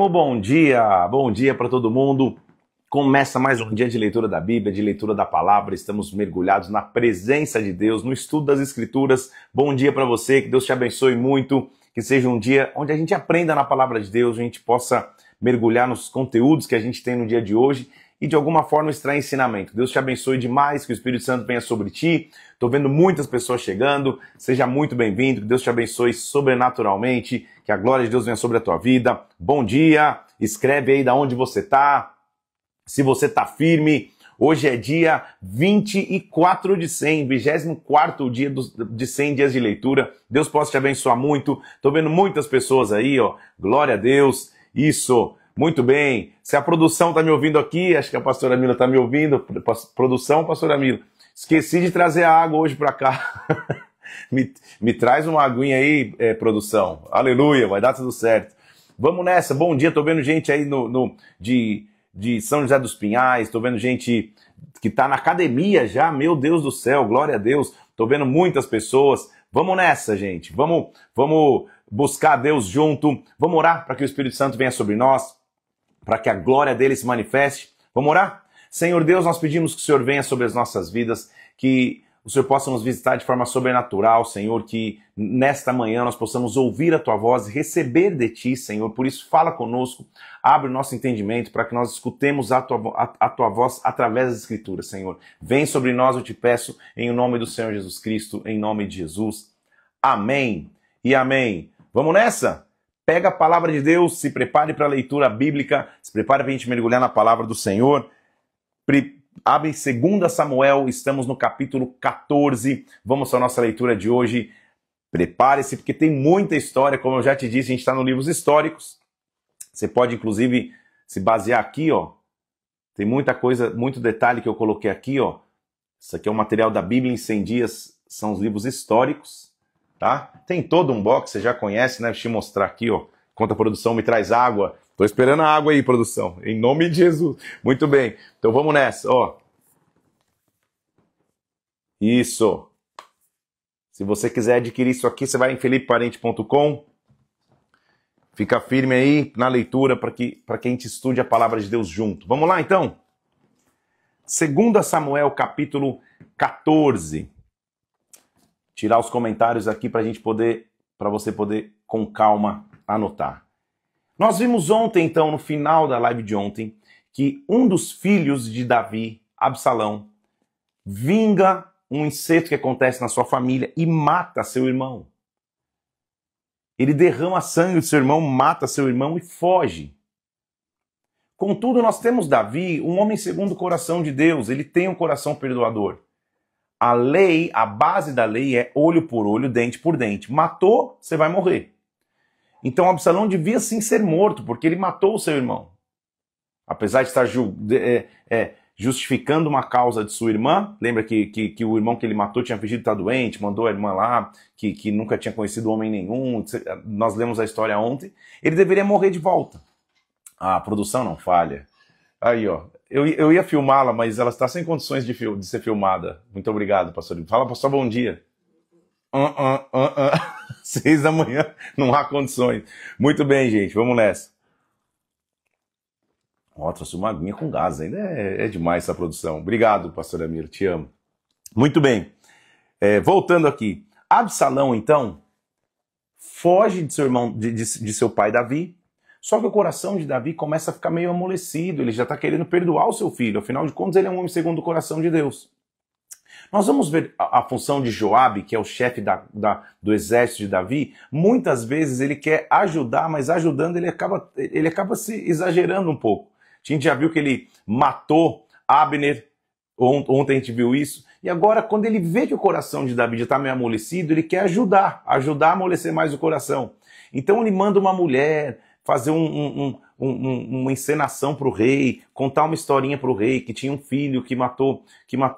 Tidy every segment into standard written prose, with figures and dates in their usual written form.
Bom dia para todo mundo. Começa mais um dia de leitura da Bíblia, de leitura da palavra. Estamos mergulhados na presença de Deus, no estudo das Escrituras. Bom dia para você, que Deus te abençoe muito, que seja um dia onde a gente aprenda na palavra de Deus, a gente possa mergulhar nos conteúdos que a gente tem no dia de hoje e de alguma forma extrair ensinamento. Deus te abençoe demais, que o Espírito Santo venha sobre ti. Estou vendo muitas pessoas chegando, seja muito bem-vindo, que Deus te abençoe sobrenaturalmente, que a glória de Deus venha sobre a tua vida. Bom dia, escreve aí de onde você está, se você está firme. Hoje é dia 24 de 100, 24º dia de 100 dias de leitura. Deus possa te abençoar muito. Estou vendo muitas pessoas aí, ó. Glória a Deus. Isso. Muito bem. Se a produção está me ouvindo aqui, acho que a pastora Mila está me ouvindo. Produção, pastora Mila. Esqueci de trazer a água hoje para cá. me traz uma aguinha aí, produção. Aleluia, vai dar tudo certo. Vamos nessa. Bom dia. Estou vendo gente aí de São José dos Pinhais, estou vendo gente que está na academia já, meu Deus do céu, glória a Deus, estou vendo muitas pessoas. Vamos nessa, gente, vamos buscar Deus junto, vamos orar para que o Espírito Santo venha sobre nós, para que a glória dele se manifeste. Vamos orar? Senhor Deus, nós pedimos que o Senhor venha sobre as nossas vidas, que o Senhor possa nos visitar de forma sobrenatural, Senhor, que nesta manhã nós possamos ouvir a Tua voz e receber de Ti, Senhor. Por isso, fala conosco, abre o nosso entendimento para que nós escutemos a tua voz através das Escrituras, Senhor. Vem sobre nós, eu te peço, em nome do Senhor Jesus Cristo, em nome de Jesus. Amém e amém. Vamos nessa? Pega a palavra de Deus, se prepare para a leitura bíblica, se prepare para a gente mergulhar na palavra do Senhor. Abre 2 Samuel, estamos no capítulo 14, vamos à nossa leitura de hoje. Prepare-se, porque tem muita história, como eu já te disse, a gente está nos livros históricos. Você pode, inclusive, se basear aqui, ó. Tem muita coisa, muito detalhe que eu coloquei aqui, ó. Isso aqui é o material da Bíblia em 100 dias, são os livros históricos, tá? Tem todo um box, você já conhece, né? Deixa eu te mostrar aqui, ó. Enquanto a produção me traz água. Tô esperando a água aí, produção. Em nome de Jesus. Muito bem. Então vamos nessa, ó. Isso. Se você quiser adquirir isso aqui, você vai em felipeparente.com. Fica firme aí na leitura para que a gente estude a palavra de Deus junto. Vamos lá, então? 2 Samuel, capítulo 14. Tirar os comentários aqui para você poder, com calma, anotar. Nós vimos ontem, então, no final da live de ontem, que um dos filhos de Davi, Absalão, vinga um incesto que acontece na sua família e mata seu irmão. Ele derrama sangue do seu irmão, mata seu irmão e foge. Contudo, nós temos Davi, um homem segundo o coração de Deus, ele tem um coração perdoador. A lei, a base da lei é olho por olho, dente por dente. Matou, você vai morrer. Então Absalão devia sim ser morto, porque ele matou o seu irmão. Apesar de estar justificando uma causa de sua irmã, lembra que o irmão que ele matou tinha fingido estar doente, mandou a irmã lá, que nunca tinha conhecido homem nenhum, nós lemos a história ontem, ele deveria morrer de volta. A produção não falha. Aí, ó, eu ia filmá-la, mas ela está sem condições de ser filmada. Muito obrigado, pastor. Fala, pastor, bom dia. 6 da manhã, não há condições. Muito bem, gente, vamos nessa. Ó, trouxe uma aguinha com gás, ainda é demais essa produção. Obrigado, pastor Amir, te amo. Muito bem, voltando aqui. Absalão, então, foge de seu irmão, de seu pai Davi, só que o coração de Davi começa a ficar meio amolecido, ele já está querendo perdoar o seu filho, afinal de contas ele é um homem segundo o coração de Deus. Nós vamos ver a função de Joabe, que é o chefe do exército de Davi. Muitas vezes ele quer ajudar, mas ajudando ele acaba se exagerando um pouco. A gente já viu que ele matou Abner, ontem a gente viu isso. E agora, quando ele vê que o coração de Davi já está meio amolecido, ele quer ajudar a amolecer mais o coração. Então ele manda uma mulher fazer uma encenação para o rei, contar uma historinha para o rei, que tinha um filho que matou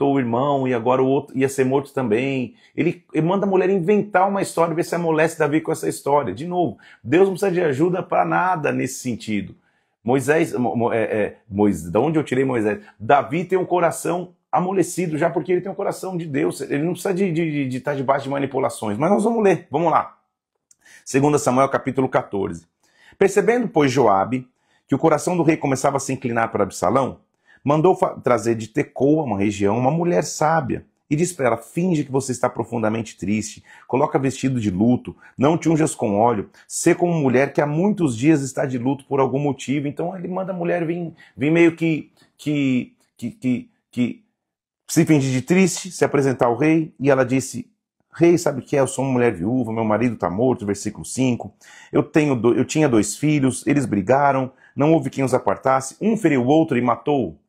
o irmão e agora o outro ia ser morto também. Ele manda a mulher inventar uma história, ver se amolece Davi com essa história. De novo, Deus não precisa de ajuda para nada nesse sentido. De onde eu tirei Moisés? Davi tem um coração amolecido já porque ele tem um coração de Deus. Ele não precisa de estar debaixo de manipulações. Mas nós vamos ler, vamos lá. 2 Samuel capítulo 14. Percebendo, pois, Joabe, que o coração do rei começava a se inclinar para Absalão, mandou trazer de Tecoa, uma região, uma mulher sábia, e disse para ela: finge que você está profundamente triste, coloca vestido de luto, não te unjas com óleo, sê como mulher que há muitos dias está de luto por algum motivo. Então ele manda a mulher vir meio que se fingir de triste, se apresentar ao rei, e ela disse: rei, sabe o que é? Eu sou uma mulher viúva, meu marido está morto, versículo 5. Eu tinha 2 filhos, eles brigaram, não houve quem os apartasse, um feriu o outro e matou.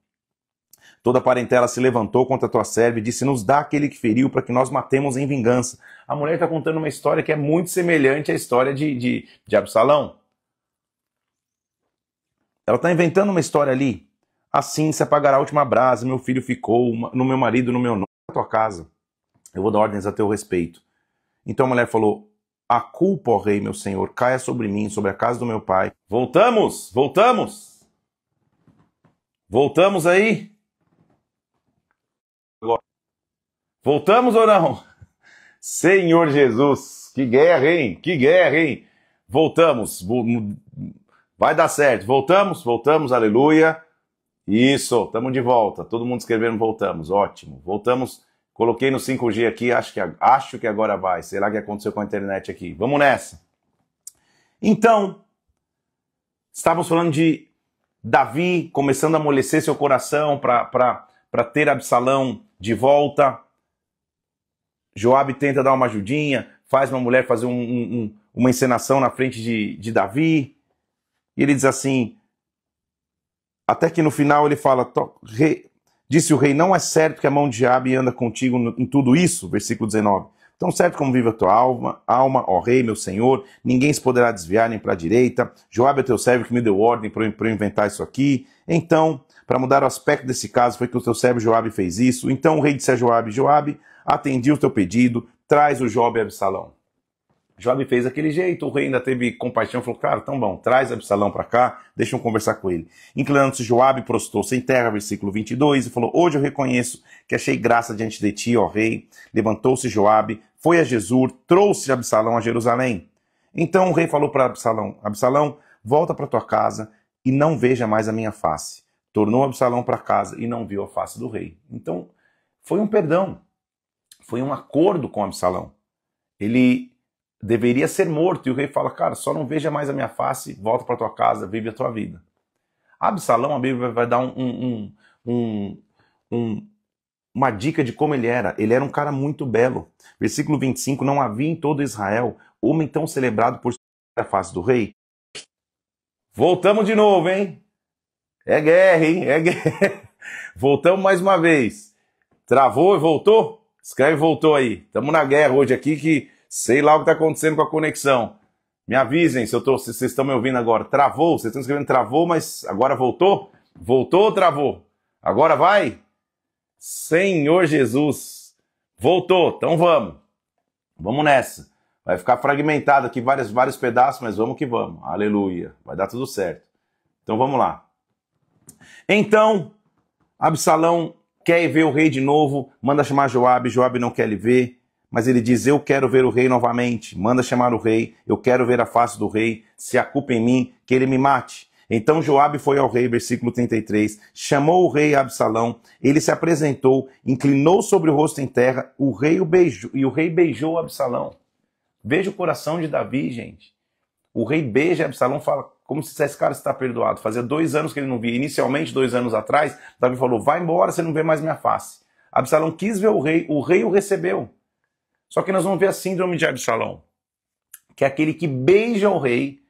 Toda a parentela se levantou contra a tua serva e disse: nos dá aquele que feriu para que nós matemos em vingança. A mulher está contando uma história que é muito semelhante à história de Absalão. Ela está inventando uma história ali. Assim se apagará a última brasa, meu filho ficou, no meu marido, no meu nome, na tua casa. Eu vou dar ordens a teu respeito. Então a mulher falou: a culpa, ó rei, meu senhor, caia sobre mim, sobre a casa do meu pai. Voltamos aí? Voltamos ou não? Senhor Jesus, que guerra, hein? Que guerra, hein? Voltamos. Vai dar certo. Voltamos, aleluia. Isso, estamos de volta. Todo mundo escrevendo voltamos, ótimo. Voltamos, coloquei no 5G aqui, acho que agora vai. Sei lá o que aconteceu com a internet aqui. Vamos nessa. Então, estávamos falando de Davi começando a amolecer seu coração para ter Absalão de volta. Joabe tenta dar uma ajudinha, faz uma mulher fazer uma encenação na frente de Davi. E ele diz assim, até que no final ele fala: disse o rei, não é certo que a mão de Joabe anda contigo em tudo isso? Versículo 19. Tão certo como vive a tua alma, ó rei, meu senhor, ninguém se poderá desviar nem para a direita. Joabe é teu servo que me deu ordem para eu inventar isso aqui. Então, para mudar o aspecto desse caso, foi que o teu servo Joabe fez isso. Então o rei disse a Joabe: Joabe, atendi o teu pedido, traz o Jobe a Absalão. Joabe fez aquele jeito, o rei ainda teve compaixão, falou: cara, tão bom, traz Absalão para cá, deixa eu conversar com ele. Inclinando-se Joabe, prostou-se em terra, versículo 22, e falou: hoje eu reconheço que achei graça diante de ti, ó rei. Levantou-se Joabe, foi a Jesur, trouxe Absalão a Jerusalém. Então o rei falou para Absalão: Absalão, volta para tua casa e não veja mais a minha face. Tornou Absalão para casa e não viu a face do rei. Então foi um perdão, foi um acordo com Absalão. Ele deveria ser morto, e o rei fala: cara, só não veja mais a minha face, volta para tua casa, vive a tua vida. Absalão, a Bíblia vai dar uma dica de como ele era. Ele era um cara muito belo. Versículo 25, não havia em todo Israel homem tão celebrado por a face do rei. Voltamos de novo, hein? É guerra, hein? É guerra. Voltamos mais uma vez. Travou e voltou? Escreve voltou aí. Estamos na guerra hoje aqui, que sei lá o que está acontecendo com a conexão. Me avisem se vocês estão me ouvindo agora. Travou? Vocês estão escrevendo travou, mas agora voltou? Voltou ou travou? Agora vai? Senhor Jesus. Voltou, então vamos. Vamos nessa. Vai ficar fragmentado aqui vários pedaços, mas vamos que vamos. Aleluia. Vai dar tudo certo. Então vamos lá. Então, Absalão quer ver o rei de novo, manda chamar Joabe. Joabe não quer ele ver. Mas ele diz: eu quero ver o rei novamente. Manda chamar o rei, eu quero ver a face do rei. Se há culpa em mim, que ele me mate. Então Joabe foi ao rei, versículo 33, chamou o rei Absalão, ele se apresentou, inclinou sobre o rosto em terra, o rei o beijou, e o rei beijou Absalão. Veja o coração de Davi, gente. O rei beija Absalão, fala como se esse cara está perdoado. Fazia 2 anos que ele não via. Inicialmente, 2 anos atrás, Davi falou: vai embora, você não vê mais minha face. Absalão quis ver o rei o recebeu. Só que nós vamos ver a síndrome de Absalão, que é aquele que beija o rei,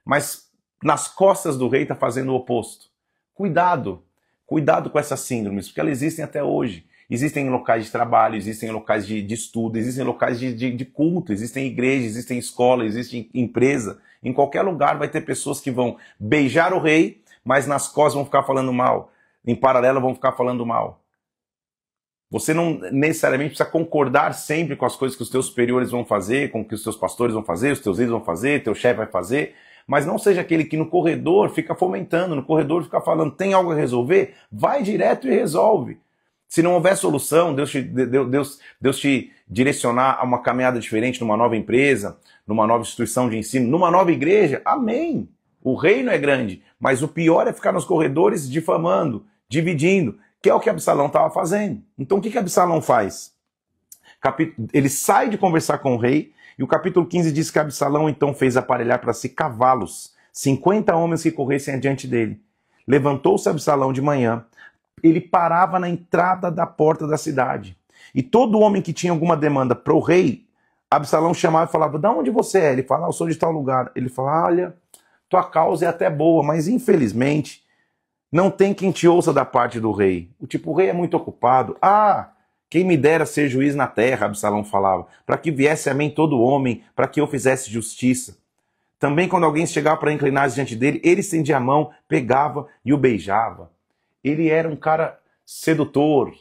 mas nas costas do rei está fazendo o oposto. Cuidado com essas síndromes, porque elas existem até hoje. Existem em locais de trabalho, existem em locais de estudo, existem em locais de culto, existem igrejas, existem escola, existe empresa. Em qualquer lugar vai ter pessoas que vão beijar o rei, mas nas costas vão ficar falando mal. Em paralelo vão ficar falando mal. Você não necessariamente precisa concordar sempre com as coisas que os teus superiores vão fazer, com o que os teus pastores vão fazer, os teus líderes vão fazer, teu chefe vai fazer, mas não seja aquele que no corredor fica fomentando, no corredor fica falando: tem algo a resolver? Vai direto e resolve. Se não houver solução, Deus te direcionar a uma caminhada diferente numa nova empresa, numa nova instituição de ensino, numa nova igreja, amém. O reino é grande, mas o pior é ficar nos corredores difamando, dividindo, que é o que Absalão estava fazendo. Então o que Absalão faz? Ele sai de conversar com o rei, e o capítulo 15 diz que Absalão então fez aparelhar para si cavalos, 50 homens que corressem adiante dele. Levantou-se Absalão de manhã, ele parava na entrada da porta da cidade. E todo homem que tinha alguma demanda para o rei, Absalão chamava e falava, de onde você é? Ele fala, eu sou de tal lugar. Ele fala, olha, tua causa é até boa, mas infelizmente não tem quem te ouça da parte do rei. O rei é muito ocupado. Quem me dera ser juiz na terra, Absalão falava, para que viesse a mim todo homem, para que eu fizesse justiça. Também quando alguém chegava para inclinar-se diante dele, ele estendia a mão, pegava e o beijava. Ele era um cara sedutor.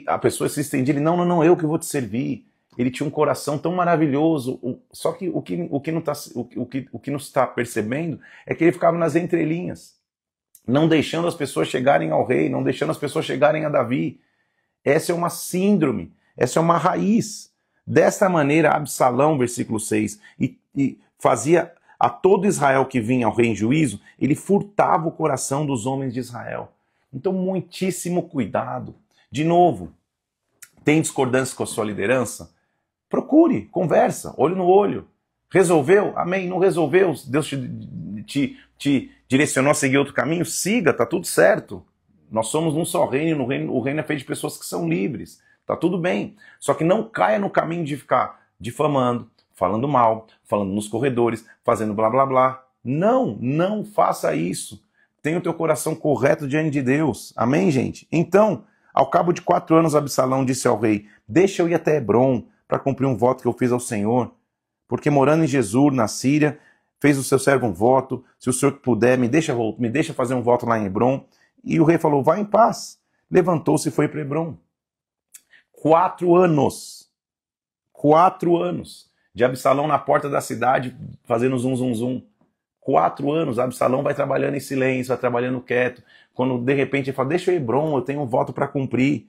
A pessoa se estendia, ele, não, eu que vou te servir. Ele tinha um coração tão maravilhoso. Só que o que não está percebendo é que ele ficava nas entrelinhas, não deixando as pessoas chegarem ao rei, não deixando as pessoas chegarem a Davi. Essa é uma síndrome, essa é uma raiz. Desta maneira, Absalão, versículo 6, e fazia a todo Israel que vinha ao rei em juízo, ele furtava o coração dos homens de Israel. Então, muitíssimo cuidado. De novo, tem discordância com a sua liderança? Procure, conversa, olho no olho. Resolveu? Amém. Não resolveu? Deus te direcionou a seguir outro caminho? Siga, tá tudo certo. Nós somos um só reino, o reino é feito de pessoas que são livres. Tá tudo bem. Só que não caia no caminho de ficar difamando, falando mal, falando nos corredores, fazendo blá blá blá. Não faça isso. Tenha o teu coração correto diante de Deus. Amém, gente? Então, ao cabo de 4 anos, Absalão disse ao rei, deixa eu ir até Hebrom para cumprir um voto que eu fiz ao Senhor. Porque morando em Jesur, na Síria, fez o seu servo um voto. Se o Senhor puder, me deixa fazer um voto lá em Hebrom. E o rei falou, vá em paz. Levantou-se e foi para Hebrom. 4 anos. 4 anos de Absalão na porta da cidade, fazendo zum. 4 anos, Absalão vai trabalhando em silêncio, vai trabalhando quieto. Quando de repente ele fala, deixa eu ir Hebrom, eu tenho um voto para cumprir.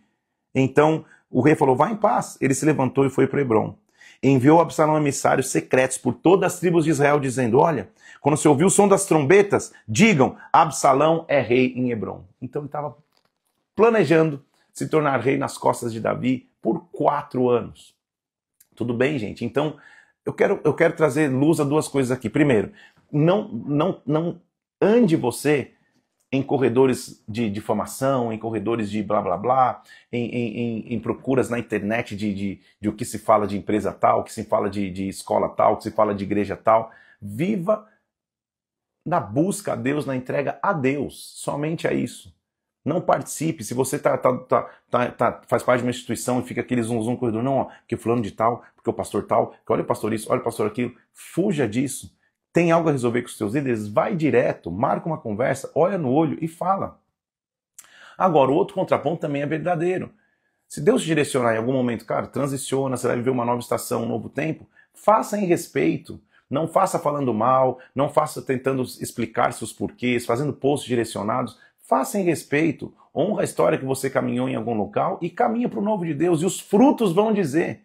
Então o rei falou, vá em paz. Ele se levantou e foi para Hebrom. Enviou Absalão emissários secretos por todas as tribos de Israel, dizendo, olha, quando você ouvir o som das trombetas, digam, Absalão é rei em Hebrom. Então ele estava planejando se tornar rei nas costas de Davi por 4 anos. Tudo bem, gente? Então, eu quero trazer luz a 2 coisas aqui. Primeiro, não ande você em corredores de difamação, em corredores de blá blá blá, em procuras na internet de o que se fala de empresa tal, o que se fala de escola tal, o que se fala de igreja tal. Viva na busca a Deus, na entrega a Deus. Somente a isso. Não participe. Se você faz parte de uma instituição e fica aquele zum corredor, não, ó, que fulano de tal, porque o pastor tal, que olha o pastor isso, olha o pastor aquilo. Fuja disso. Tem algo a resolver com os seus líderes? Vai direto, marca uma conversa, olha no olho e fala. Agora, o outro contraponto também é verdadeiro. Se Deus te direcionar em algum momento, cara, transiciona, você vai viver uma nova estação, um novo tempo, faça em respeito. Não faça falando mal, não faça tentando explicar seus porquês, fazendo posts direcionados. Faça em respeito, honra a história que você caminhou em algum local e caminha para o novo de Deus. E os frutos vão dizer.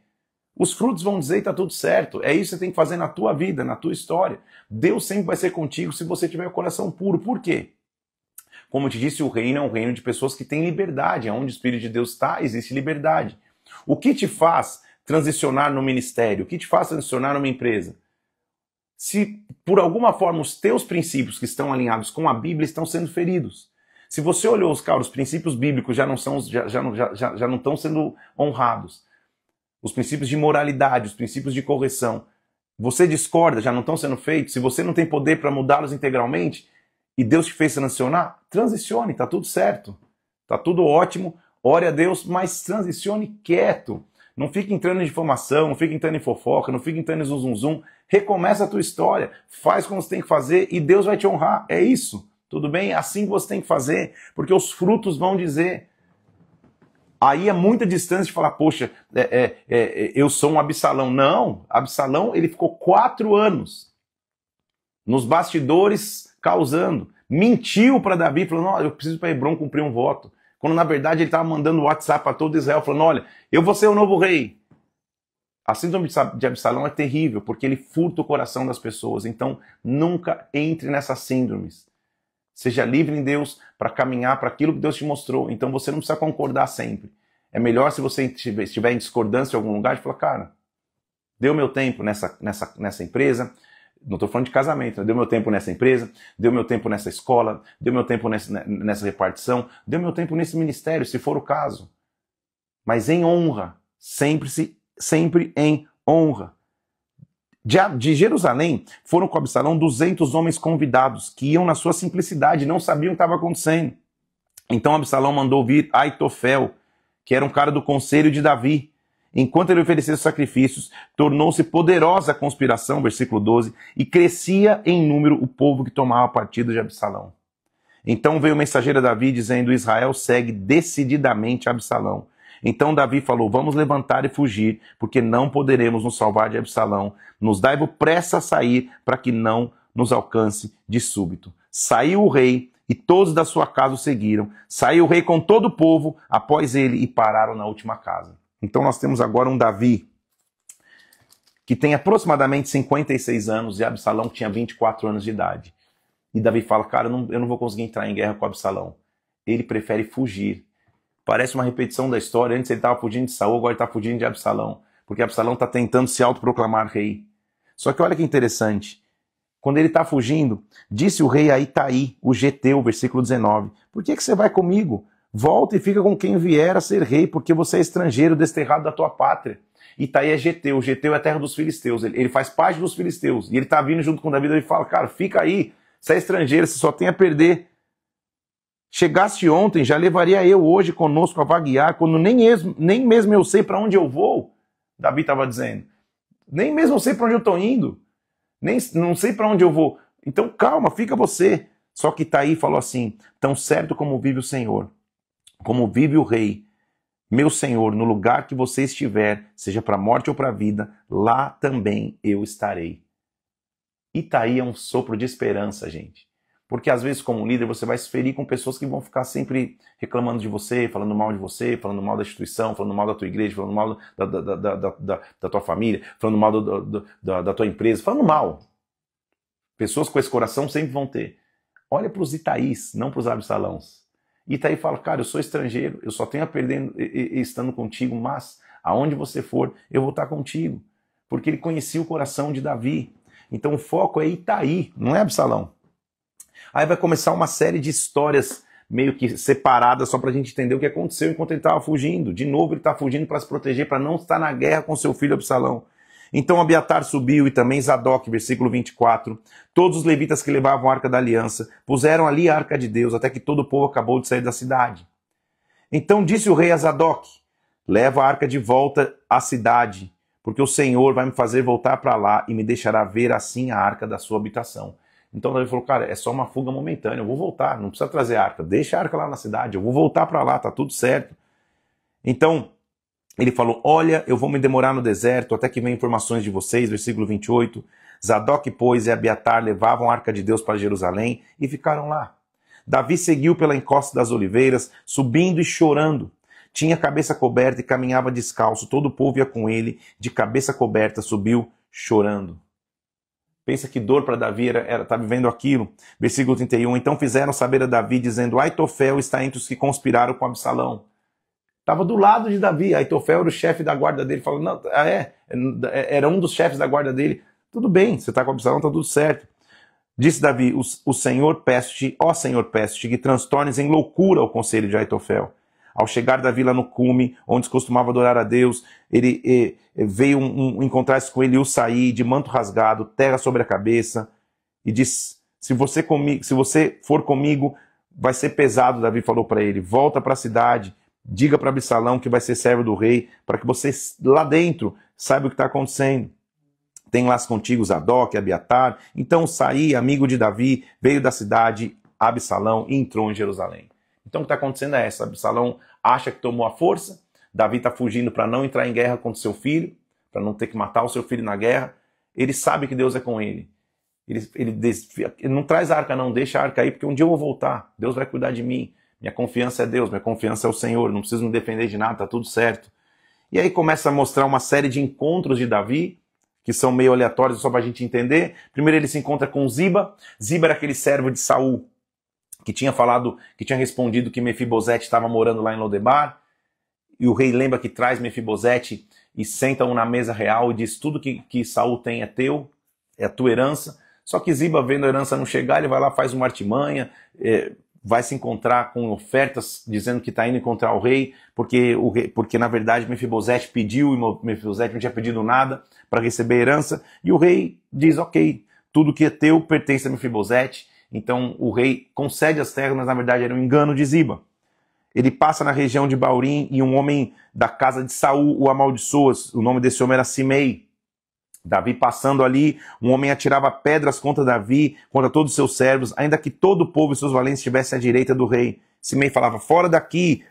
Os frutos vão dizer e está tudo certo. É isso que você tem que fazer na tua vida, na tua história. Deus sempre vai ser contigo se você tiver o coração puro. Por quê? Como eu te disse, o reino é um reino de pessoas que têm liberdade. Onde o Espírito de Deus está, existe liberdade. O que te faz transicionar no ministério? O que te faz transicionar numa empresa? Se por alguma forma os teus princípios que estão alinhados com a Bíblia estão sendo feridos. Se você olhou os princípios bíblicos já não estão sendo honrados. Os princípios de moralidade, os princípios de correção, você discorda, já não estão sendo feitos, se você não tem poder para mudá-los integralmente, e Deus te fez transicionar, transicione, está tudo certo, está tudo ótimo, ore a Deus, mas transicione quieto. Não fique entrando em difamação, não fique entrando em fofoca, não fique entrando em zum. Recomeça a tua história, faz como você tem que fazer e Deus vai te honrar. É isso, tudo bem? É assim que você tem que fazer, porque os frutos vão dizer. Aí é muita distância de falar, poxa, eu sou um Absalão. Não, Absalão ele ficou 4 anos nos bastidores causando. Mentiu para Davi, falando, não, eu preciso para Hebrom cumprir um voto. Quando na verdade ele estava mandando WhatsApp para todo Israel, falando, olha, eu vou ser o novo rei. A síndrome de Absalão é terrível, porque ele furta o coração das pessoas. Então, nunca entre nessas síndromes. Seja livre em Deus para caminhar para aquilo que Deus te mostrou. Então, você não precisa concordar sempre. É melhor, se você estiver em discordância em algum lugar, de falar, cara, deu meu tempo nessa empresa. Não estou falando de casamento, né? Deu meu tempo nessa empresa, deu meu tempo nessa escola, deu meu tempo nessa repartição, deu meu tempo nesse ministério, se for o caso. Mas em honra, sempre em honra. De Jerusalém foram com Absalão 200 homens convidados, que iam na sua simplicidade, não sabiam o que estava acontecendo. Então Absalão mandou vir Aitofel, que era um cara do conselho de Davi. Enquanto ele oferecia os sacrifícios, tornou-se poderosa a conspiração, versículo 12, e crescia em número o povo que tomava partido de Absalão. Então veio o mensageiro a Davi dizendo, Israel segue decididamente Absalão. Então Davi falou, vamos levantar e fugir, porque não poderemos nos salvar de Absalão. Nos dai-vos pressa a sair, para que não nos alcance de súbito. Saiu o rei, e todos da sua casa o seguiram. Saiu o rei com todo o povo após ele, e pararam na última casa. Então nós temos agora um Davi que tem aproximadamente 56 anos e Absalão tinha 24 anos de idade. E Davi fala, cara, eu não vou conseguir entrar em guerra com Absalão. Ele prefere fugir. Parece uma repetição da história. Antes ele estava fugindo de Saul, agora ele está fugindo de Absalão. Porque Absalão está tentando se autoproclamar rei. Só que olha que interessante. Quando ele está fugindo, disse o rei a Itaí, o geteu, versículo 19, por que você vai comigo? Volta e fica com quem vier a ser rei, porque você é estrangeiro, desterrado da tua pátria. Itaí é geteu. Geteu é a terra dos filisteus. Ele faz parte dos filisteus. E ele está vindo junto com Davi e fala, cara, fica aí. Você é estrangeiro, você só tem a perder. Chegaste ontem, já levaria eu hoje conosco a vaguear, quando nem mesmo eu sei para onde eu vou. Davi estava dizendo. Nem mesmo eu sei para onde eu estou indo. Não sei para onde eu vou. Então calma, fica você. Só que Itaí falou assim, tão certo como vive o Senhor, como vive o rei, meu Senhor, no lugar que você estiver, seja para a morte ou para a vida, lá também eu estarei. Itaí é um sopro de esperança, gente. Porque às vezes, como líder, você vai se ferir com pessoas que vão ficar sempre reclamando de você, falando mal de você, falando mal da instituição, falando mal da tua igreja, falando mal da tua família, falando mal da tua empresa, falando mal. Pessoas com esse coração sempre vão ter. Olha para os Itaís, não para os Absalãos. Itaí fala, cara, eu sou estrangeiro, eu só tenho a perder estando contigo, mas aonde você for, eu vou estar contigo. Porque ele conhecia o coração de Davi. Então o foco é Itaí, não é Absalão. Aí vai começar uma série de histórias meio que separadas só para a gente entender o que aconteceu enquanto ele estava fugindo. De novo ele está fugindo para se proteger, para não estar na guerra com seu filho Absalão. Então Abiatar subiu e também Zadok, versículo 24. Todos os levitas que levavam a arca da aliança puseram ali a arca de Deus, até que todo o povo acabou de sair da cidade. Então disse o rei a Zadok, leva a arca de volta à cidade, porque o Senhor vai me fazer voltar para lá e me deixará ver assim a arca da sua habitação. Então Davi falou, cara, é só uma fuga momentânea, eu vou voltar, não precisa trazer a arca, deixa a arca lá na cidade, eu vou voltar para lá, tá tudo certo. Então ele falou, olha, eu vou me demorar no deserto até que venham informações de vocês, versículo 28. Zadok, pois, e Abiatar levavam a arca de Deus para Jerusalém e ficaram lá. Davi seguiu pela encosta das oliveiras, subindo e chorando. Tinha a cabeça coberta e caminhava descalço, todo o povo ia com ele, de cabeça coberta, subiu chorando. Pensa que dor para Davi tá vivendo aquilo. Versículo 31, então fizeram saber a Davi, dizendo, Aitofel está entre os que conspiraram com Absalão. Estava do lado de Davi. Aitofel era o chefe da guarda dele. Falou, não, era um dos chefes da guarda dele. Tudo bem, você está com Absalão, está tudo certo. Disse Davi, o Senhor peço-te, ó Senhor peço-te, que transtornes em loucura o conselho de Aitofel. Ao chegar Davi lá no cume, onde se costumava adorar a Deus, ele veio encontrar-se com ele e o sair de manto rasgado, terra sobre a cabeça, e disse, se você for comigo, vai ser pesado, Davi falou para ele, volta para a cidade, diga para Absalão que vai ser servo do rei, para que você lá dentro saiba o que está acontecendo. Tem lá contigo Zadok, Abiatar. Então saí, amigo de Davi, veio da cidade, Absalão, e entrou em Jerusalém. Então o que está acontecendo é isso, Absalão acha que tomou a força, Davi está fugindo para não entrar em guerra contra seu filho, para não ter que matar o seu filho na guerra. Ele sabe que Deus é com ele. Ele não traz a arca não, deixa a arca aí, porque um dia eu vou voltar, Deus vai cuidar de mim. Minha confiança é Deus, minha confiança é o Senhor, não preciso me defender de nada, está tudo certo. E aí começa a mostrar uma série de encontros de Davi, que são meio aleatórios só para a gente entender. Primeiro ele se encontra com Ziba. Ziba era aquele servo de Saul que tinha falado, que tinha respondido que Mefibosete estava morando lá em Lodebar. E o rei lembra que traz Mefibosete e senta-o na mesa real e diz: tudo que Saul tem é teu, é a tua herança. Só que Ziba, vendo a herança não chegar, ele vai lá, faz uma artimanha, vai se encontrar com ofertas dizendo que está indo encontrar o rei, porque na verdade Mefibosete pediu e Mefibosete não tinha pedido nada para receber a herança. E o rei diz: ok, tudo que é teu pertence a Mefibosete. Então o rei concede as terras, mas na verdade era um engano de Ziba. Ele passa na região de Baurim e um homem da casa de Saul o amaldiçoa. O nome desse homem era Simei. Davi passando ali, um homem atirava pedras contra Davi, contra todos os seus servos, ainda que todo o povo e seus valentes estivessem à direita do rei. Simei falava: fora daqui,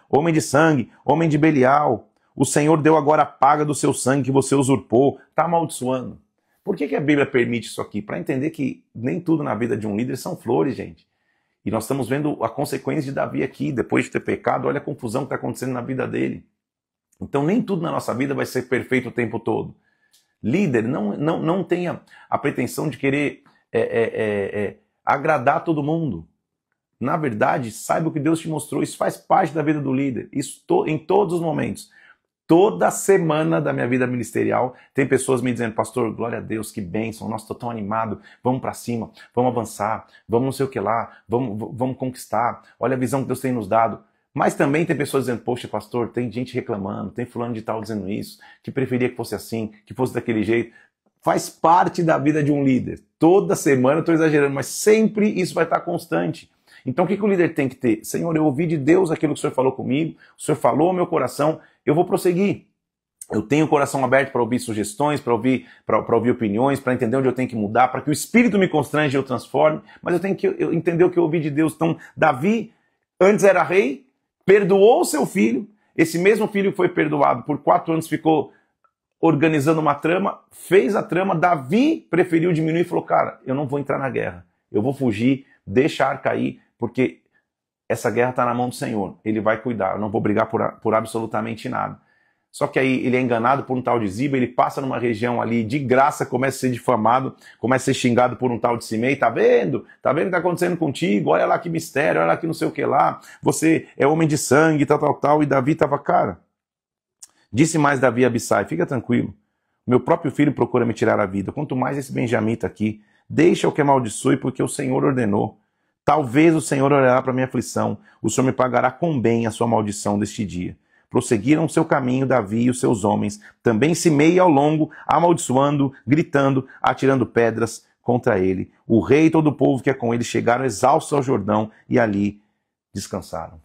homem de sangue, homem de Belial. O Senhor deu agora a paga do seu sangue que você usurpou. Está amaldiçoando. Por que a Bíblia permite isso aqui? Para entender que nem tudo na vida de um líder são flores, gente. E nós estamos vendo a consequência de Davi aqui, depois de ter pecado. Olha a confusão que está acontecendo na vida dele. Então nem tudo na nossa vida vai ser perfeito o tempo todo. Líder, não tenha a pretensão de querer agradar todo mundo. Na verdade, saiba o que Deus te mostrou. Isso faz parte da vida do líder. Isso em todos os momentos. Toda semana da minha vida ministerial tem pessoas me dizendo: pastor, glória a Deus, que bênção, nossa, estou tão animado, vamos para cima, vamos avançar, vamos não sei o que lá, vamos conquistar, olha a visão que Deus tem nos dado. Mas também tem pessoas dizendo: poxa, pastor, tem gente reclamando, tem fulano de tal dizendo isso, que preferia que fosse assim, que fosse daquele jeito. Faz parte da vida de um líder. Toda semana eu estou exagerando, mas sempre isso vai estar constante. Então o que o líder tem que ter? Senhor, eu ouvi de Deus aquilo que o Senhor falou comigo, o Senhor falou ao meu coração, eu vou prosseguir. Eu tenho o coração aberto para ouvir sugestões, para ouvir opiniões, para entender onde eu tenho que mudar, para que o Espírito me constrange e eu transforme, mas eu tenho que entender o que eu ouvi de Deus. Então, Davi, antes era rei, perdoou seu filho, esse mesmo filho foi perdoado, por 4 anos ficou organizando uma trama, fez a trama, Davi preferiu diminuir e falou: cara, eu não vou entrar na guerra, eu vou fugir, deixa a arca aí, porque essa guerra está na mão do Senhor, ele vai cuidar, eu não vou brigar por absolutamente nada. Só que aí ele é enganado por um tal de Ziba, ele passa numa região ali de graça, começa a ser difamado, começa a ser xingado por um tal de Simei: tá vendo? Tá vendo o que está acontecendo contigo? Olha lá que mistério, olha lá que não sei o que lá, você é homem de sangue, tal, e Davi estava: cara, disse mais Davi a Abissai: fica tranquilo, meu próprio filho procura me tirar a vida, quanto mais esse benjamita aqui, deixa o que amaldiçoe, porque o Senhor ordenou. Talvez o Senhor olhará para minha aflição, o Senhor me pagará com bem a sua maldição deste dia. Prosseguiram o seu caminho Davi e os seus homens, também Simei ao longo, amaldiçoando, gritando, atirando pedras contra ele. O rei e todo o povo que é com ele chegaram exaustos ao Jordão e ali descansaram.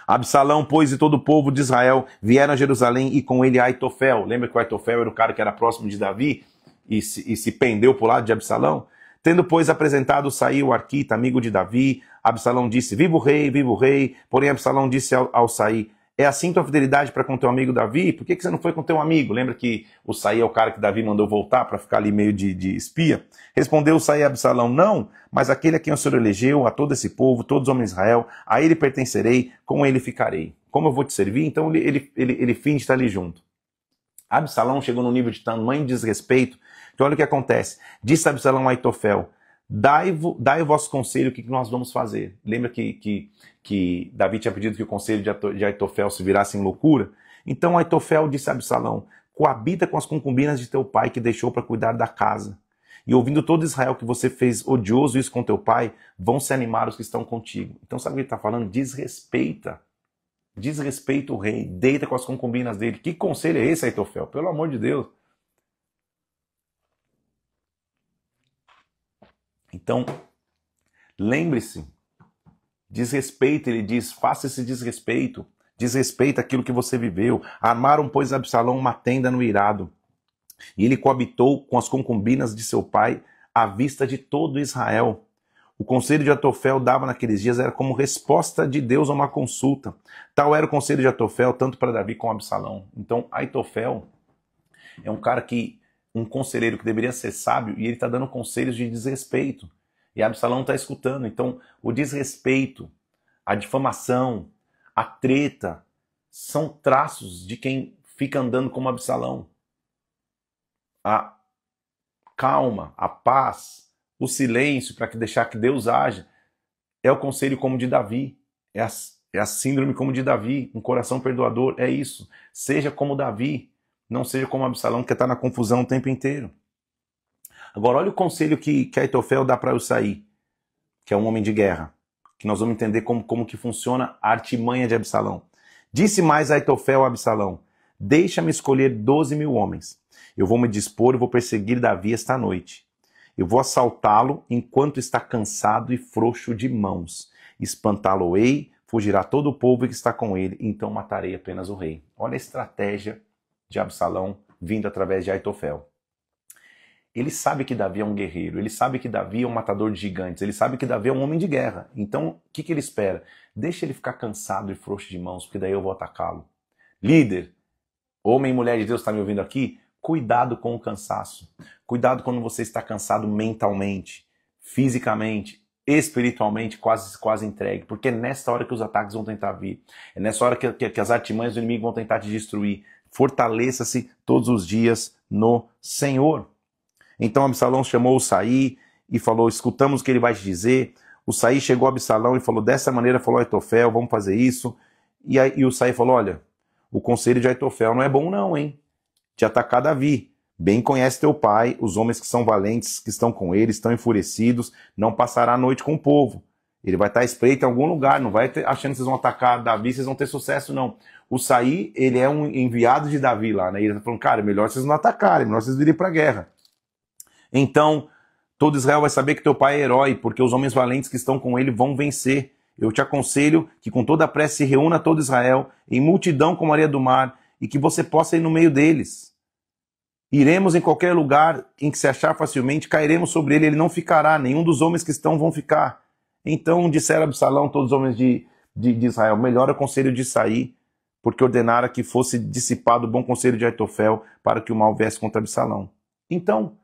Absalão, pois, e todo o povo de Israel vieram a Jerusalém e com ele Aitofel. Lembra que o Aitofel era o cara que era próximo de Davi e se pendeu para o lado de Absalão? Tendo, pois, apresentado Saí, o arquita, amigo de Davi, Absalão disse: viva o rei, porém Absalão disse ao Saí: é assim tua fidelidade para com teu amigo Davi? Por que você não foi com teu amigo? Lembra que o Saí é o cara que Davi mandou voltar para ficar ali meio de espia? Respondeu o Saí a Absalão: não, mas aquele a quem o Senhor elegeu, a todo esse povo, todos os homens de Israel, a ele pertencerei, com ele ficarei. Como eu vou te servir? Então ele finge estar ali junto. Absalão chegou num nível de tamanho desrespeito. Então olha o que acontece. Disse Absalão a Aitofel: dai o vosso conselho, o que nós vamos fazer? Lembra que Davi tinha pedido que o conselho de Aitofel se virasse em loucura? Então Aitofel disse a Absalão: coabita com as concubinas de teu pai que deixou para cuidar da casa. E ouvindo todo Israel que você fez odioso isso com teu pai, vão se animar os que estão contigo. Então sabe o que ele está falando? Desrespeita o rei, deita com as concubinas dele. Que conselho é esse, Aitofel? Pelo amor de Deus. Então, lembre-se, desrespeita, ele diz, faça esse desrespeito, desrespeita aquilo que você viveu. Armaram, pois, Absalão uma tenda no eirado, e ele coabitou com as concubinas de seu pai à vista de todo Israel. O conselho de Aitofel dava naqueles dias era como resposta de Deus a uma consulta. Tal era o conselho de Aitofel, tanto para Davi como Absalão. Então, Aitofel é um conselheiro que deveria ser sábio, e ele está dando conselhos de desrespeito. E Absalão está escutando. Então, o desrespeito, a difamação, a treta, são traços de quem fica andando como Absalão. A calma, a paz, o silêncio para deixar que Deus haja, é o conselho como de Davi, é a síndrome como de Davi, um coração perdoador, é isso. Seja como Davi, não seja como Absalão, que está na confusão o tempo inteiro. Agora, olha o conselho que Aitofel dá para Husaí, que é um homem de guerra, que nós vamos entender como que funciona a artimanha de Absalão. Disse mais Aitofel a Absalão: deixa-me escolher 12.000 homens. Eu vou me dispor e vou perseguir Davi esta noite. Eu vou assaltá-lo enquanto está cansado e frouxo de mãos. Espantá-lo-ei, fugirá todo o povo que está com ele, então matarei apenas o rei. Olha a estratégia de Absalão vindo através de Aitofel. Ele sabe que Davi é um guerreiro, ele sabe que Davi é um matador de gigantes, ele sabe que Davi é um homem de guerra. Então, o que ele espera? Deixa ele ficar cansado e frouxo de mãos, porque daí eu vou atacá-lo. Líder, homem e mulher de Deus, está me ouvindo aqui? Cuidado com o cansaço. Cuidado quando você está cansado mentalmente, fisicamente, espiritualmente, quase entregue. Porque é nessa hora que os ataques vão tentar vir. É nessa hora que as artimanhas do inimigo vão tentar te destruir. Fortaleça-se todos os dias no Senhor. Então Absalão chamou Husaí e falou: escutamos o que ele vai te dizer. Husaí chegou a Absalão e falou: dessa maneira falou Aitofel, vamos fazer isso. E Husaí falou: olha, o conselho de Aitofel não é bom não, hein? De atacar Davi. Bem conhece teu pai, os homens que são valentes, que estão com ele, estão enfurecidos, não passará a noite com o povo. Ele vai estar espreito em algum lugar, não vai achando que vocês vão atacar Davi, vocês vão ter sucesso, não. Husaí, ele é um enviado de Davi lá, né? E ele está falando: cara, melhor vocês não atacarem, melhor vocês virem para a guerra. Então, todo Israel vai saber que teu pai é herói, porque os homens valentes que estão com ele vão vencer. Eu te aconselho que com toda a pressa se reúna todo Israel, em multidão como a areia do mar, e que você possa ir no meio deles. Iremos em qualquer lugar em que se achar facilmente, cairemos sobre ele, ele não ficará, nenhum dos homens que estão vão ficar. Então disseram Absalão, todos os homens de Israel: melhor é o conselho de Saí, porque ordenara que fosse dissipado o bom conselho de Aitofel, para que o mal viesse contra Absalão. Então,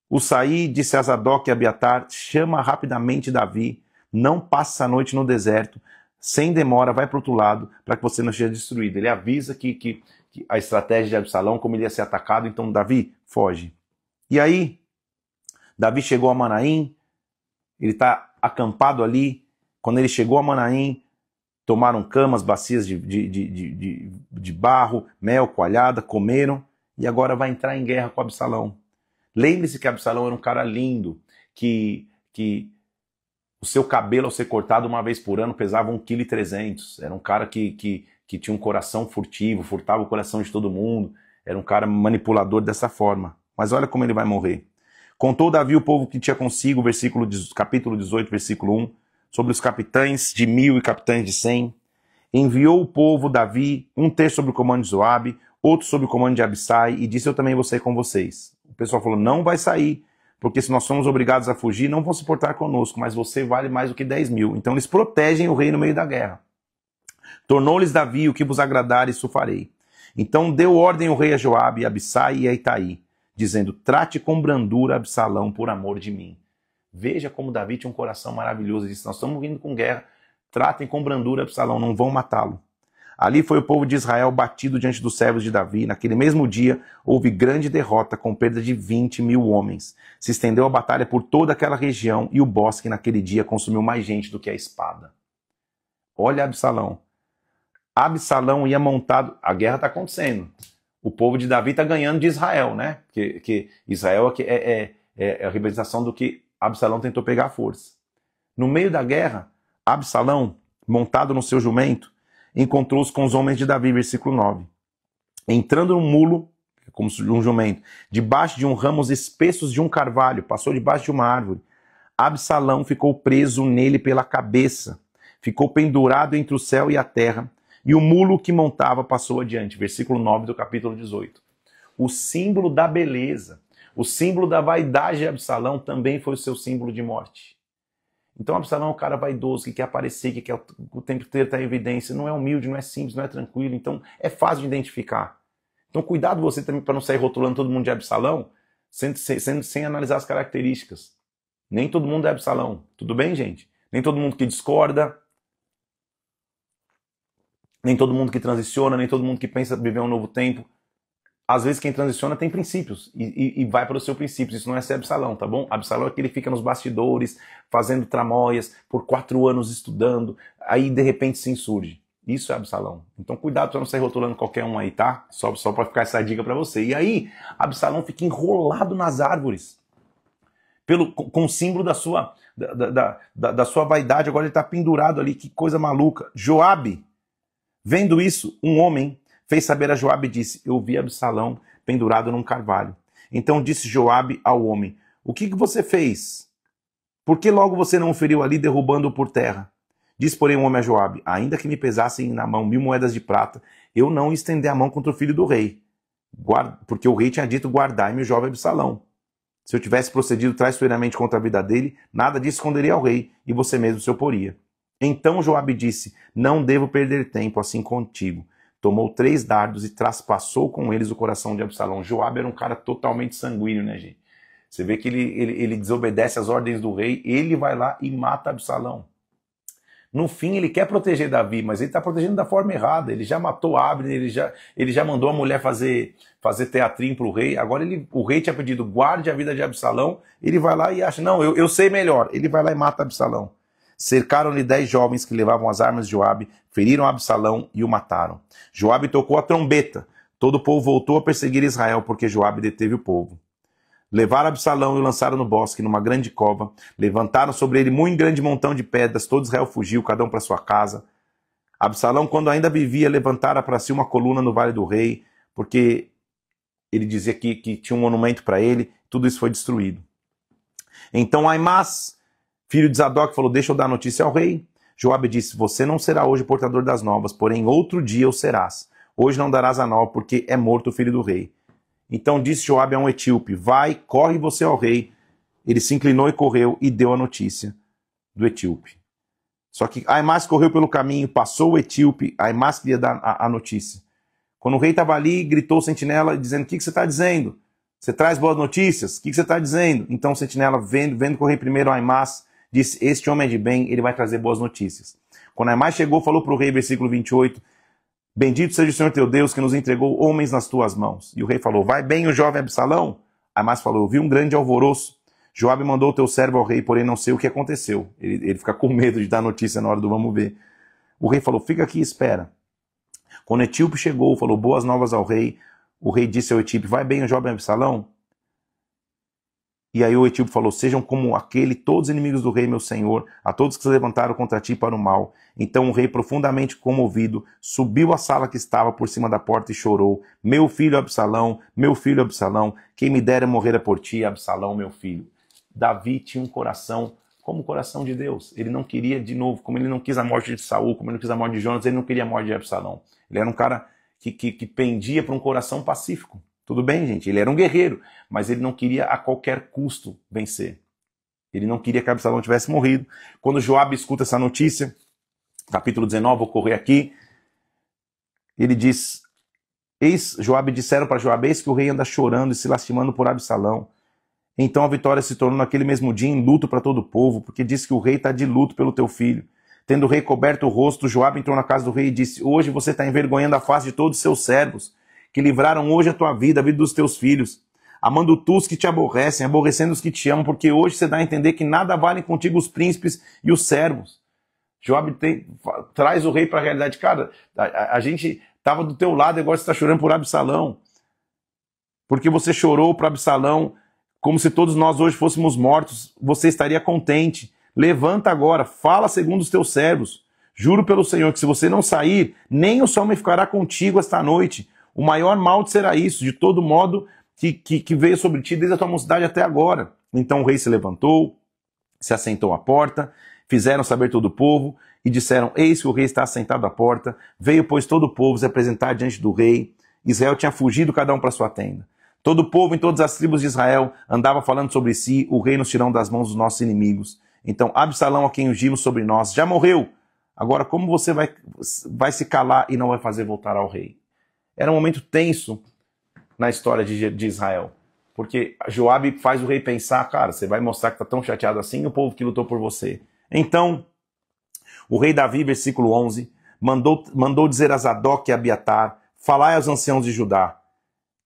Husaí disse a Zadok e a Abiatar: chama rapidamente Davi, não passe a noite no deserto, sem demora, vai para o outro lado, para que você não seja destruído. Ele avisa que a estratégia de Absalão, como ele ia ser atacado, então Davi foge. E aí, Davi chegou a Manaim, ele está acampado ali. Quando ele chegou a Manaim, tomaram camas, bacias de barro, mel, coalhada, comeram, e agora vai entrar em guerra com Absalão. Lembre-se que Absalão era um cara lindo, que o seu cabelo, ao ser cortado uma vez por ano, pesava 1,3 kg. Era um cara que tinha um coração furtivo, furtava o coração de todo mundo. Era um cara manipulador dessa forma. Mas olha como ele vai morrer. Contou Davi o povo que tinha consigo, capítulo 18, versículo 1, sobre os capitães de 1.000 e capitães de 100. Enviou o povo, Davi, um terço sob o comando de Joabe, outro sob o comando de Abissai, e disse: eu também vou sair com vocês. O pessoal falou: não vai sair, porque se nós somos obrigados a fugir, não vão se portar conosco, mas você vale mais do que 10.000. Então eles protegem o rei no meio da guerra. Tornou-lhes Davi: o que vos agradar, isso farei. Então deu ordem o rei a Joabe, a Abissai e a Itaí, dizendo: trate com brandura Absalão por amor de mim. Veja como Davi tinha um coração maravilhoso. Ele disse: nós estamos vindo com guerra, tratem com brandura Absalão, não vão matá-lo. Ali foi o povo de Israel batido diante dos servos de Davi. Naquele mesmo dia houve grande derrota, com perda de 20.000 homens. Se estendeu a batalha por toda aquela região, e o bosque naquele dia consumiu mais gente do que a espada. Olha Absalão. Absalão ia montado... A guerra está acontecendo. O povo de Davi está ganhando de Israel, né? Que Israel é a representação do que Absalão tentou pegar à força. No meio da guerra, Absalão, montado no seu jumento, encontrou-se com os homens de Davi, versículo 9. Entrando num mulo, como um jumento, debaixo de ramos espessos de um carvalho, passou debaixo de uma árvore. Absalão ficou preso nele pela cabeça, ficou pendurado entre o céu e a terra, e o mulo que montava passou adiante. Versículo 9 do capítulo 18. O símbolo da beleza, o símbolo da vaidade de Absalão também foi o seu símbolo de morte. Então Absalão é um cara vaidoso, que quer aparecer, que quer o tempo inteiro estar em evidência, não é humilde, não é simples, não é tranquilo, então é fácil de identificar. Então cuidado você também para não sair rotulando todo mundo de Absalão, sem analisar as características. Nem todo mundo é Absalão, tudo bem, gente? Nem todo mundo que discorda Nem todo mundo que transiciona, nem todo mundo que pensa viver um novo tempo. Às vezes quem transiciona tem princípios e vai para o seu princípio. Isso não é ser Absalão, tá bom? Absalão é que ele fica nos bastidores, fazendo tramóias, por 4 anos estudando, aí de repente se insurge. Isso é Absalão. Então cuidado para não sair rotulando qualquer um aí, tá? Só para ficar essa dica para você. E aí, Absalão fica enrolado nas árvores, com o símbolo da sua vaidade. Agora ele está pendurado ali, que coisa maluca. Joabe, vendo isso, um homem fez saber a Joabe e disse: eu vi Absalão pendurado num carvalho. Então disse Joabe ao homem: o que você fez? Por que logo você não o feriu ali, derrubando-o por terra? Diz, porém, o homem a Joabe: ainda que me pesassem na mão 1000 moedas de prata, eu não estender a mão contra o filho do rei. Porque o rei tinha dito: guardai-me o jovem Absalão. Se eu tivesse procedido traiçoeiramente contra a vida dele, nada disso esconderia ao rei, e você mesmo se oporia. Então Joabe disse: não devo perder tempo assim contigo. Tomou 3 dardos e traspassou com eles o coração de Absalão. Joabe era um cara totalmente sanguíneo, né, gente? Você vê que ele desobedece às ordens do rei, ele vai lá e mata Absalão. No fim, ele quer proteger Davi, mas ele está protegendo da forma errada. Ele já matou Abner, ele já mandou a mulher fazer teatrinho para o rei. Agora o rei tinha pedido: guarde a vida de Absalão. Ele vai lá e acha: não, eu sei melhor. Ele vai lá e mata Absalão. Cercaram-lhe 10 jovens que levavam as armas de Joabe, feriram Absalão e o mataram. Joabe tocou a trombeta. Todo o povo voltou a perseguir Israel, porque Joabe deteve o povo. Levaram Absalão e o lançaram no bosque, numa grande cova. Levantaram sobre ele muito grande montão de pedras. Todo Israel fugiu, cada um para sua casa. Absalão, quando ainda vivia, levantara para si uma coluna no Vale do Rei, porque ele dizia que tinha um monumento para ele. Tudo isso foi destruído. Então Aimás, filho de Zadok, falou: deixa eu dar notícia ao rei. Joabe disse: você não será hoje portador das novas, porém outro dia o serás. Hoje não darás a nova, porque é morto o filho do rei. Então disse Joabe a um etíope: vai, corre você ao rei. Ele se inclinou e correu e deu a notícia do etíope. Só que Aimás correu pelo caminho, passou o etíope. Aimás queria dar a notícia. Quando o rei estava ali, gritou o sentinela, dizendo: o que você está dizendo? Você traz boas notícias? O que você está dizendo? Então o sentinela, vendo que o rei primeiro, Aimás, disse: este homem é de bem, ele vai trazer boas notícias. Quando Aimás chegou, falou para o rei, versículo 28, bendito seja o Senhor teu Deus, que nos entregou homens nas tuas mãos. E o rei falou: vai bem o jovem Absalão? Aimás falou: eu vi um grande alvoroço. Joabe mandou o teu servo ao rei, porém não sei o que aconteceu. Ele fica com medo de dar notícia na hora do vamos ver. O rei falou: fica aqui e espera. Quando o etíope chegou, falou boas novas ao rei. O rei disse ao etíope: vai bem o jovem Absalão? E aí o etíope falou: sejam como aquele todos os inimigos do rei, meu senhor, a todos que se levantaram contra ti para o mal. Então o rei, profundamente comovido, subiu à sala que estava por cima da porta e chorou: meu filho Absalão, quem me dera morrera por ti, Absalão, meu filho. Davi tinha um coração como o coração de Deus. Ele não queria, de novo, como ele não quis a morte de Saul, como ele não quis a morte de Jonas, ele não queria a morte de Absalão. Ele era um cara que pendia para um coração pacífico. Tudo bem, gente? Ele era um guerreiro, mas ele não queria a qualquer custo vencer. Ele não queria que Absalão tivesse morrido. Quando Joabe escuta essa notícia, capítulo 19, vou correr aqui, ele diz: Joabe disseram para Joabe: eis que o rei anda chorando e se lastimando por Absalão. Então a vitória se tornou naquele mesmo dia em luto para todo o povo, porque diz que o rei está de luto pelo teu filho. Tendo o rei coberto o rosto, Joabe entrou na casa do rei e disse: hoje você está envergonhando a face de todos os seus servos, que livraram hoje a tua vida, a vida dos teus filhos, amando tu os que te aborrecem, aborrecendo os que te amam, porque hoje você dá a entender que nada valem contigo os príncipes e os servos. Joabe traz o rei para a realidade. Cara, a gente estava do teu lado e agora você está chorando por Absalão, porque você chorou por Absalão como se todos nós hoje fôssemos mortos. Você estaria contente. Levanta agora, fala segundo os teus servos. Juro pelo Senhor que se você não sair, nem o sol me ficará contigo esta noite. O maior mal te será isso, de todo modo que veio sobre ti desde a tua mocidade até agora. Então o rei se levantou, se assentou à porta, fizeram saber todo o povo e disseram: eis que o rei está assentado à porta. Veio, pois, todo o povo se apresentar diante do rei. Israel tinha fugido cada um para sua tenda. Todo o povo em todas as tribos de Israel andava falando sobre si: o rei nos tirou das mãos dos nossos inimigos. Então Absalão, a quem ungimos sobre nós, já morreu. Agora como você vai se calar e não vai fazer voltar ao rei? Era um momento tenso na história de Israel, porque Joabe faz o rei pensar: cara, você vai mostrar que está tão chateado assim, o povo que lutou por você. Então, o rei Davi, versículo 11, mandou dizer a Zadok e a Abiatar: falai aos anciãos de Judá,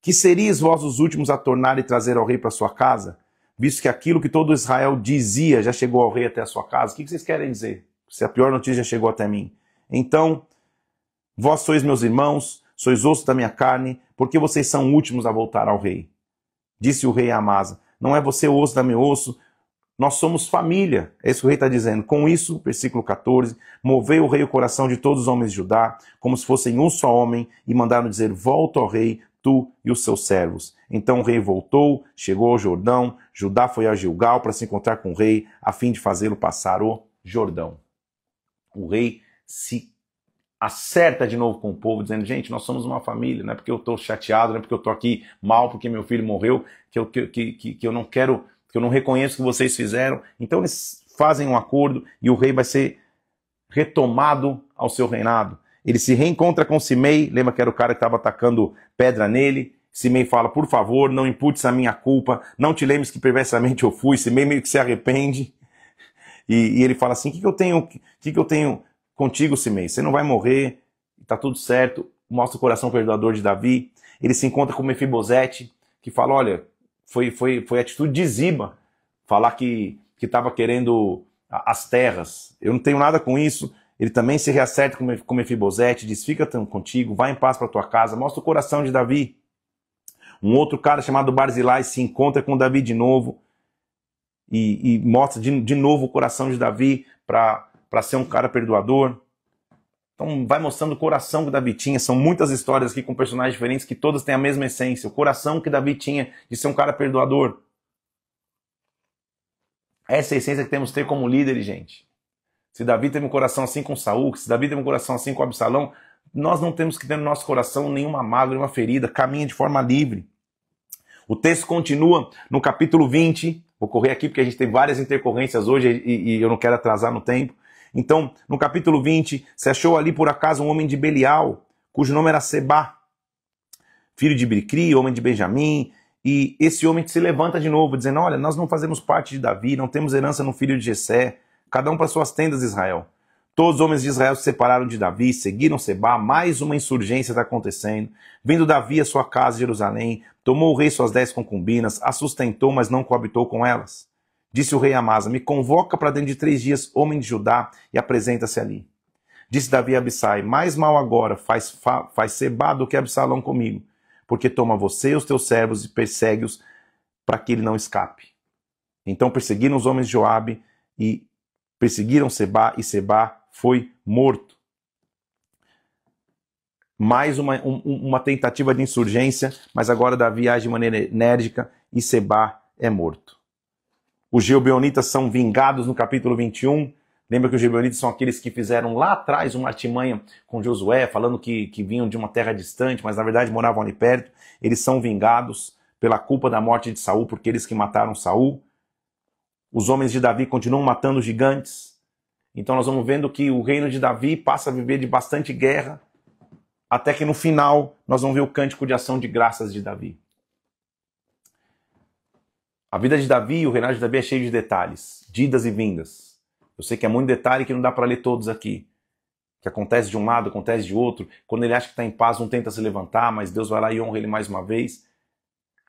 que seríeis vós os últimos a tornar e trazer ao rei para sua casa, visto que aquilo que todo Israel dizia já chegou ao rei até a sua casa. O que vocês querem dizer? Se a pior notícia já chegou até mim. Então, vós sois meus irmãos, sois osso da minha carne, porque vocês são últimos a voltar ao rei. Disse o rei a Amasa: não é você o osso da meu osso, nós somos família. É isso que o rei está dizendo. Com isso, versículo 14, moveu o rei o coração de todos os homens de Judá, como se fossem um só homem, e mandaram dizer: volta ao rei, tu e os seus servos. Então o rei voltou, chegou ao Jordão, Judá foi a Gilgal para se encontrar com o rei, a fim de fazê-lo passar o Jordão. O rei se acerta de novo com o povo, dizendo: gente, nós somos uma família, não é porque eu estou chateado, não é porque eu estou aqui mal, porque meu filho morreu, que eu não quero, que eu não reconheço o que vocês fizeram. Então eles fazem um acordo e o rei vai ser retomado ao seu reinado. Ele se reencontra com Simei, lembra que era o cara que estava atacando pedra nele. Simei fala: por favor, não imputes a minha culpa, não te lembres que perversamente eu fui. Simei meio que se arrepende. E ele fala assim: o que eu tenho contigo, Simei? Você não vai morrer, está tudo certo. Mostra o coração perdoador de Davi. Ele se encontra com Mefibosete, que fala: olha, foi atitude de Ziba, falar que estava querendo as terras. Eu não tenho nada com isso. Ele também se reacerta com Mefibosete, diz: fica contigo, vai em paz para tua casa. Mostra o coração de Davi. Um outro cara chamado Barzilai se encontra com Davi de novo e mostra de novo o coração de Davi para ser um cara perdoador. Então vai mostrando o coração que Davi tinha. São muitas histórias aqui com personagens diferentes que todas têm a mesma essência. O coração que Davi tinha de ser um cara perdoador. Essa é a essência que temos que ter como líderes, gente. Se Davi teve um coração assim com Saul, se Davi teve um coração assim com Absalão, nós não temos que ter no nosso coração nenhuma mágoa, nenhuma ferida. Caminha de forma livre. O texto continua no capítulo 20. Vou correr aqui porque a gente tem várias intercorrências hoje e eu não quero atrasar no tempo. Então, no capítulo 20, se achou ali por acaso um homem de Belial, cujo nome era Sebá, filho de Bricri, homem de Benjamim, e esse homem se levanta de novo, dizendo: olha, nós não fazemos parte de Davi, não temos herança no filho de Jessé, cada um para suas tendas de Israel. Todos os homens de Israel se separaram de Davi, seguiram Sebá, mais uma insurgência está acontecendo. Vindo Davi à sua casa em Jerusalém, tomou o rei suas 10 concubinas, a sustentou, mas não coabitou com elas. Disse o rei a Amasa: me convoca para dentro de 3 dias, homem de Judá, e apresenta-se ali. Disse Davi a Abissai: mais mal agora faz Sebá do que Absalão comigo, porque toma você e os teus servos e persegue-os para que ele não escape. Então perseguiram os homens de Joabe e perseguiram Sebá, e Sebá foi morto. Mais uma tentativa de insurgência, mas agora Davi age de maneira enérgica e Sebá é morto. Os Gibeonitas são vingados no capítulo 21. Lembra que os Gibeonitas são aqueles que fizeram lá atrás uma artimanha com Josué, falando que vinham de uma terra distante, mas na verdade moravam ali perto. Eles são vingados pela culpa da morte de Saul, porque eles que mataram Saul. Os homens de Davi continuam matando gigantes. Então nós vamos vendo que o reino de Davi passa a viver de bastante guerra, até que no final nós vamos ver o cântico de ação de graças de Davi. A vida de Davi, o reinado de Davi é cheio de detalhes, de idas e vindas. Eu sei que é muito detalhe que não dá para ler todos aqui. Que acontece de um lado, acontece de outro. Quando ele acha que está em paz, não tenta se levantar, mas Deus vai lá e honra ele mais uma vez.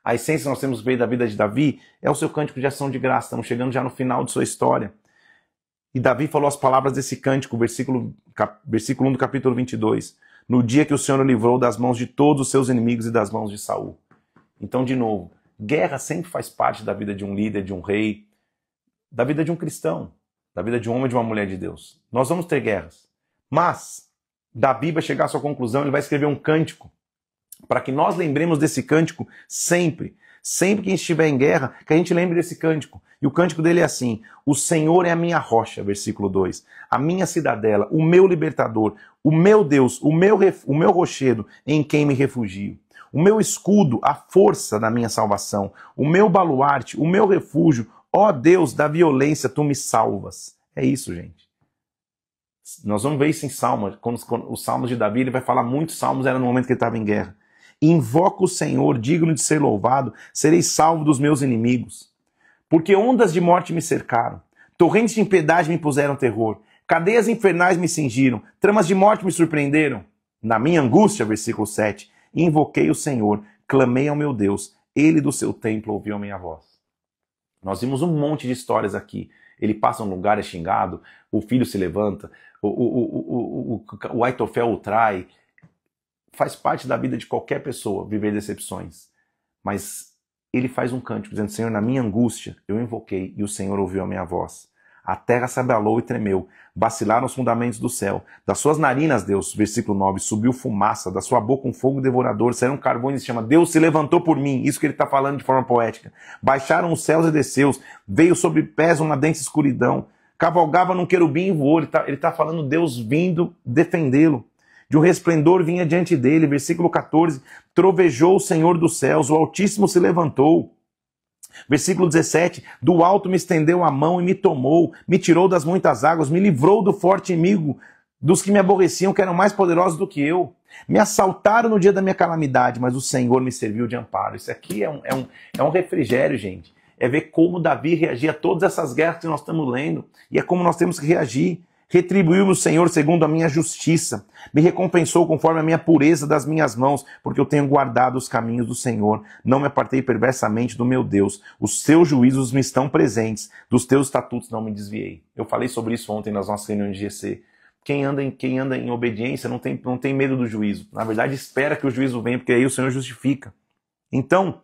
A essência que nós temos ver da vida de Davi é o seu cântico de ação de graça. Estamos chegando já no final de sua história. E Davi falou as palavras desse cântico, versículo 1 do capítulo 22. No dia que o Senhor o livrou das mãos de todos os seus inimigos e das mãos de Saul. Então, de novo, guerra sempre faz parte da vida de um líder, de um rei, da vida de um cristão, da vida de um homem e de uma mulher de Deus. Nós vamos ter guerras. Mas Davi vai chegar à sua conclusão, ele vai escrever um cântico para que nós lembremos desse cântico sempre. Sempre que a gente estiver em guerra, que a gente lembre desse cântico. E o cântico dele é assim: o Senhor é a minha rocha, versículo 2, a minha cidadela, o meu libertador, o meu Deus, o meu rochedo em quem me refugio. O meu escudo, a força da minha salvação, o meu baluarte, o meu refúgio, ó Deus, da violência tu me salvas. É isso, gente. Nós vamos ver isso em Salmos. Quando os Salmos de Davi, ele vai falar muitos salmos, era no momento que ele estava em guerra. Invoco o Senhor, digno de ser louvado, serei salvo dos meus inimigos. Porque ondas de morte me cercaram, torrentes de impiedade me puseram terror. Cadeias infernais me cingiram, tramas de morte me surpreenderam. Na minha angústia, versículo 7, invoquei o Senhor, clamei ao meu Deus, ele do seu templo ouviu a minha voz. Nós vimos um monte de histórias aqui. Ele passa um lugar, é xingado, o filho se levanta, o Aitofel o trai. Faz parte da vida de qualquer pessoa viver decepções. Mas ele faz um cântico dizendo, Senhor, na minha angústia eu invoquei e o Senhor ouviu a minha voz. A terra se abalou e tremeu, vacilaram os fundamentos do céu. Das suas narinas, Deus, versículo 9, subiu fumaça, da sua boca um fogo devorador, saíram carvões e se chama, Deus se levantou por mim, isso que ele está falando de forma poética. Baixaram os céus e desceu, veio sobre pés uma densa escuridão, cavalgava num querubim e voou, ele tá falando Deus vindo defendê-lo. De um resplendor vinha diante dele, versículo 14, trovejou o Senhor dos céus, o Altíssimo se levantou. Versículo 17, do alto me estendeu a mão e me tomou, me tirou das muitas águas, me livrou do forte inimigo, dos que me aborreciam, que eram mais poderosos do que eu. Me assaltaram no dia da minha calamidade, mas o Senhor me serviu de amparo. Isso aqui é um refrigério, gente. É ver como Davi reagia a todas essas guerras que nós estamos lendo, e é como nós temos que reagir. Retribuiu-me o Senhor segundo a minha justiça, me recompensou conforme a minha pureza das minhas mãos, porque eu tenho guardado os caminhos do Senhor, não me apartei perversamente do meu Deus, os teus juízos me estão presentes, dos teus estatutos não me desviei. Eu falei sobre isso ontem nas nossas reuniões de GC. Quem anda em obediência não tem medo do juízo, na verdade espera que o juízo venha, porque aí o Senhor justifica. Então,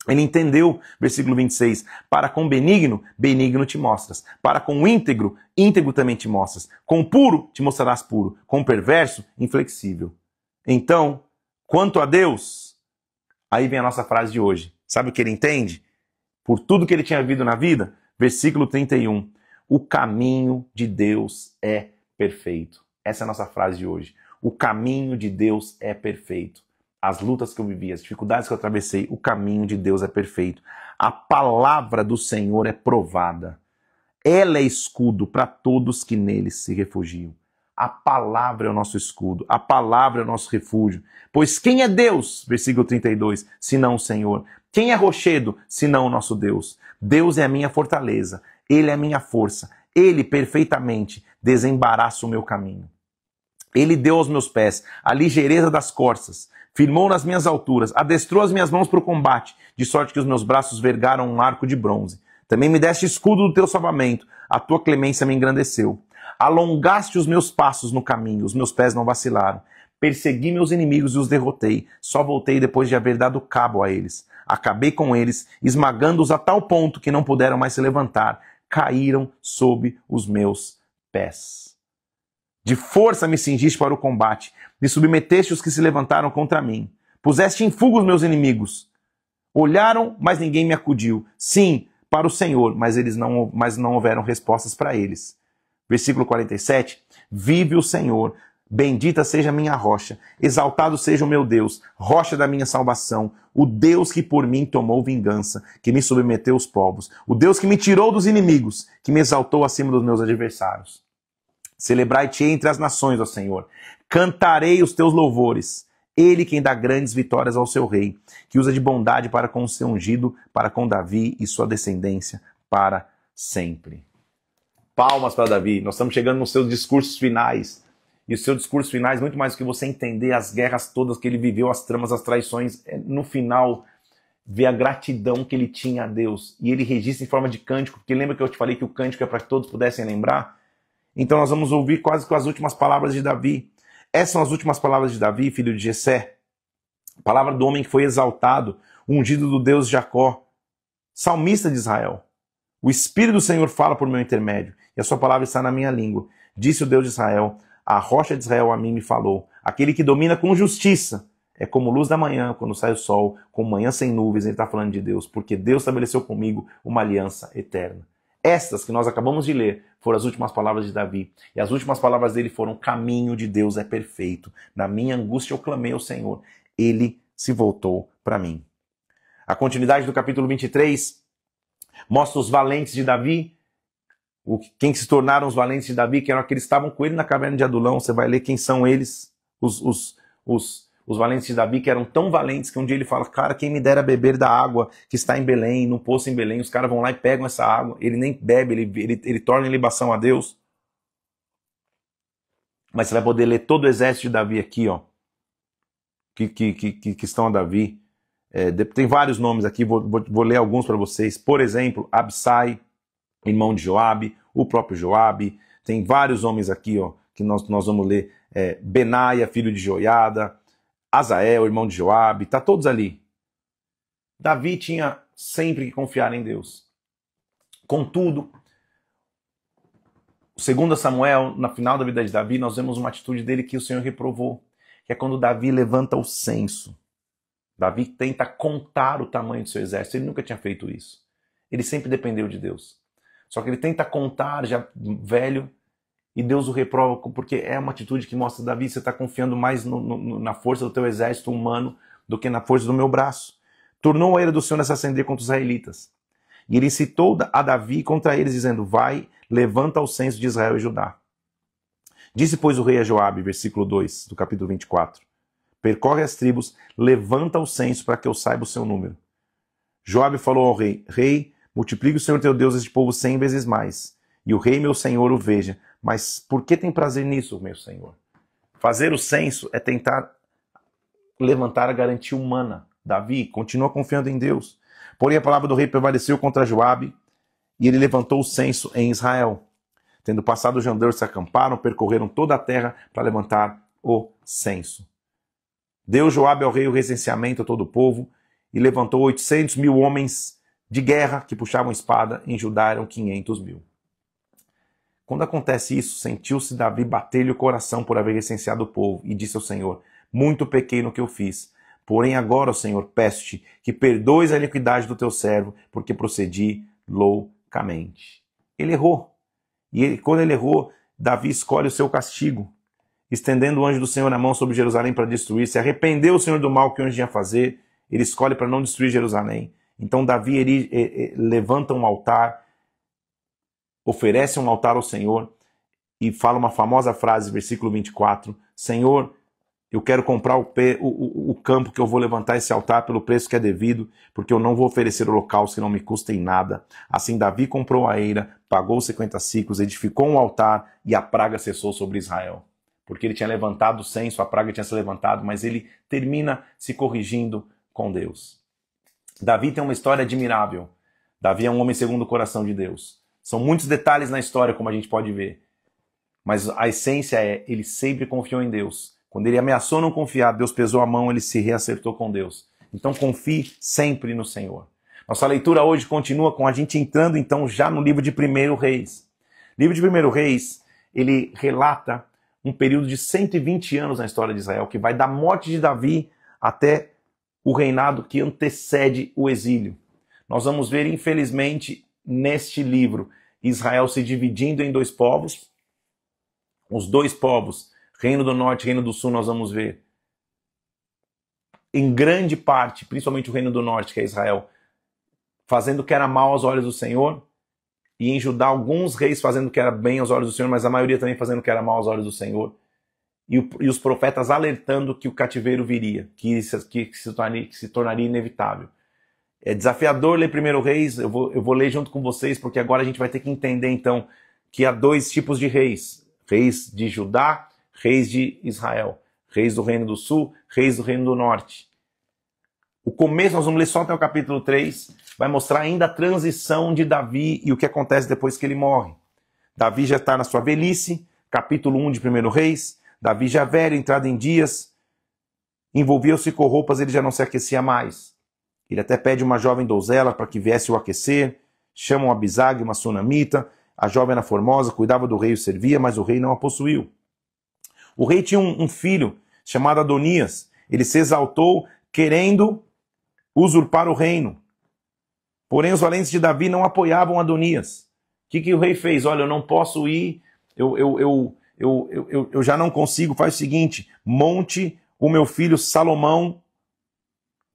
ele entendeu, versículo 26, para com benigno, benigno te mostras. Para com íntegro, íntegro também te mostras. Com puro, te mostrarás puro. Com perverso, inflexível. Então, quanto a Deus, aí vem a nossa frase de hoje. Sabe o que ele entende? Por tudo que ele tinha vivido na vida, versículo 31, o caminho de Deus é perfeito. Essa é a nossa frase de hoje. O caminho de Deus é perfeito. As lutas que eu vivi, as dificuldades que eu atravessei, o caminho de Deus é perfeito. A palavra do Senhor é provada. Ela é escudo para todos que nele se refugiam. A palavra é o nosso escudo, a palavra é o nosso refúgio. Pois quem é Deus, versículo 32, senão o Senhor? Quem é rochedo, senão o nosso Deus? Deus é a minha fortaleza, Ele é a minha força, Ele perfeitamente desembaraça o meu caminho. Ele deu aos meus pés a ligeireza das corças, firmou nas minhas alturas, adestrou as minhas mãos para o combate, de sorte que os meus braços vergaram um arco de bronze. Também me deste escudo do teu salvamento, a tua clemência me engrandeceu. Alongaste os meus passos no caminho, os meus pés não vacilaram. Persegui meus inimigos e os derrotei, só voltei depois de haver dado cabo a eles. Acabei com eles, esmagando-os a tal ponto que não puderam mais se levantar, caíram sob os meus pés. De força me cingiste para o combate, me submeteste os que se levantaram contra mim. Puseste em fuga os meus inimigos. Olharam, mas ninguém me acudiu. Sim, para o Senhor, mas não houveram respostas para eles. Versículo 47, vive o Senhor, bendita seja a minha rocha, exaltado seja o meu Deus, rocha da minha salvação, o Deus que por mim tomou vingança, que me submeteu os povos, o Deus que me tirou dos inimigos, que me exaltou acima dos meus adversários. Celebrai-te entre as nações, ó Senhor. Cantarei os teus louvores. Ele quem dá grandes vitórias ao seu rei, que usa de bondade para com o seu ungido, para com Davi e sua descendência para sempre. Palmas para Davi. Nós estamos chegando nos seus discursos finais. E os seus discursos finais, muito mais do que você entender as guerras todas que ele viveu, as tramas, as traições, no final, ver a gratidão que ele tinha a Deus. E ele registra em forma de cântico, porque lembra que eu te falei que o cântico é para que todos pudessem lembrar? Então nós vamos ouvir quase com as últimas palavras de Davi. Essas são as últimas palavras de Davi, filho de Jessé. Palavra do homem que foi exaltado, ungido do Deus de Jacó, salmista de Israel. O Espírito do Senhor fala por meu intermédio, e a sua palavra está na minha língua. Disse o Deus de Israel, a rocha de Israel a mim me falou. Aquele que domina com justiça é como luz da manhã, quando sai o sol, como manhã sem nuvens. Ele está falando de Deus, porque Deus estabeleceu comigo uma aliança eterna. Estas que nós acabamos de ler foram as últimas palavras de Davi. E as últimas palavras dele foram: caminho de Deus é perfeito. Na minha angústia eu clamei ao Senhor. Ele se voltou para mim. A continuidade do capítulo 23 mostra os valentes de Davi. Quem se tornaram os valentes de Davi, que eram aqueles que estavam com ele na caverna de Adulão. Você vai ler quem são eles, os valentes de Davi, que eram tão valentes que um dia ele fala: cara, quem me dera beber da água que está em Belém, no poço em Belém. Os caras vão lá e pegam essa água, ele nem bebe, ele torna em libação a Deus. Mas você vai poder ler todo o exército de Davi aqui, ó, que estão a Davi. Tem vários nomes aqui, vou ler alguns para vocês. Por exemplo, Absai, irmão de Joabe, o próprio Joabe. Tem vários homens aqui, ó, que nós vamos ler. Benaia, filho de Joiada, Azael, irmão de Joabe, tá todos ali. Davi tinha sempre que confiar em Deus. Contudo, segundo Samuel, na final da vida de Davi, nós vemos uma atitude dele que o Senhor reprovou, que é quando Davi levanta o censo. Davi tenta contar o tamanho do seu exército. Ele nunca tinha feito isso. Ele sempre dependeu de Deus. Só que ele tenta contar, já velho, e Deus o reprova, porque é uma atitude que mostra, Davi, você está confiando mais na força do teu exército humano do que na força do meu braço. Tornou a ira do Senhor a se acender contra os israelitas. E ele incitou a Davi contra eles, dizendo, vai, levanta o censo de Israel e Judá. Disse, pois, o rei a Joabe, versículo 2 do capítulo 24, percorre as tribos, levanta o censo para que eu saiba o seu número. Joabe falou ao rei, rei, multiplique o Senhor teu Deus este povo 100 vezes mais, e o rei meu senhor o veja. Mas por que tem prazer nisso, meu senhor? Fazer o censo é tentar levantar a garantia humana. Davi continua confiando em Deus. Porém a palavra do rei prevaleceu contra Joabe, e ele levantou o censo em Israel. Tendo passado os jandares, se acamparam, percorreram toda a terra para levantar o censo. Deu Joabe ao rei o recenseamento a todo o povo, e levantou 800 mil homens de guerra que puxavam espada. Em Judá eram 500 mil. Quando acontece isso, sentiu-se Davi bater-lhe o coração por haver recenseado o povo, e disse ao Senhor, muito pequei no que eu fiz. Porém agora, ó Senhor, peço-te que perdoes a iniquidade do teu servo, porque procedi loucamente. Ele errou. E quando ele errou, Davi escolhe o seu castigo, estendendo o anjo do Senhor a mão sobre Jerusalém para destruir. Se arrependeu o Senhor do mal que o anjo ia fazer, ele escolhe para não destruir Jerusalém. Então Davi levanta um altar, oferece um altar ao Senhor e fala uma famosa frase, versículo 24, Senhor, eu quero comprar o campo que eu vou levantar esse altar pelo preço que é devido, porque eu não vou oferecer holocaustos que não me custem nada. Assim Davi comprou a eira, pagou 50 siclos, edificou um altar e a praga cessou sobre Israel. Porque ele tinha levantado o censo, a praga tinha se levantado, mas ele termina se corrigindo com Deus. Davi tem uma história admirável. Davi é um homem segundo o coração de Deus. São muitos detalhes na história, como a gente pode ver. Mas a essência é, ele sempre confiou em Deus. Quando ele ameaçou não confiar, Deus pesou a mão, ele se reacertou com Deus. Então confie sempre no Senhor. Nossa leitura hoje continua com a gente entrando então já no livro de 1 Reis. O livro de 1 Reis, ele relata um período de 120 anos na história de Israel, que vai da morte de Davi até o reinado que antecede o exílio. Nós vamos ver, infelizmente, neste livro, Israel se dividindo em dois povos. Os dois povos, Reino do Norte e Reino do Sul, nós vamos ver, em grande parte, principalmente o Reino do Norte, que é Israel, fazendo o que era mal aos olhos do Senhor, e em Judá alguns reis fazendo o que era bem aos olhos do Senhor, mas a maioria também fazendo o que era mal aos olhos do Senhor. E os profetas alertando que o cativeiro viria, que se tornaria inevitável. É desafiador ler 1 Reis, eu vou ler junto com vocês, porque agora a gente vai ter que entender então que há dois tipos de reis. Reis de Judá, reis de Israel. Reis do Reino do Sul, reis do Reino do Norte. O começo, nós vamos ler só até o capítulo 3, vai mostrar ainda a transição de Davi e o que acontece depois que ele morre. Davi já está na sua velhice, capítulo 1 de 1 Reis, Davi já velho, entrado em dias, envolveu-se com roupas, ele já não se aquecia mais. Ele até pede uma jovem donzela para que viesse o aquecer, chama uma Abisag, uma sunamita, a jovem era formosa, cuidava do rei e o servia, mas o rei não a possuiu. O rei tinha um filho chamado Adonias, ele se exaltou querendo usurpar o reino. Porém, os valentes de Davi não apoiavam Adonias. O que o rei fez? Olha, eu não posso ir, eu já não consigo. Faz o seguinte, monte o meu filho Salomão.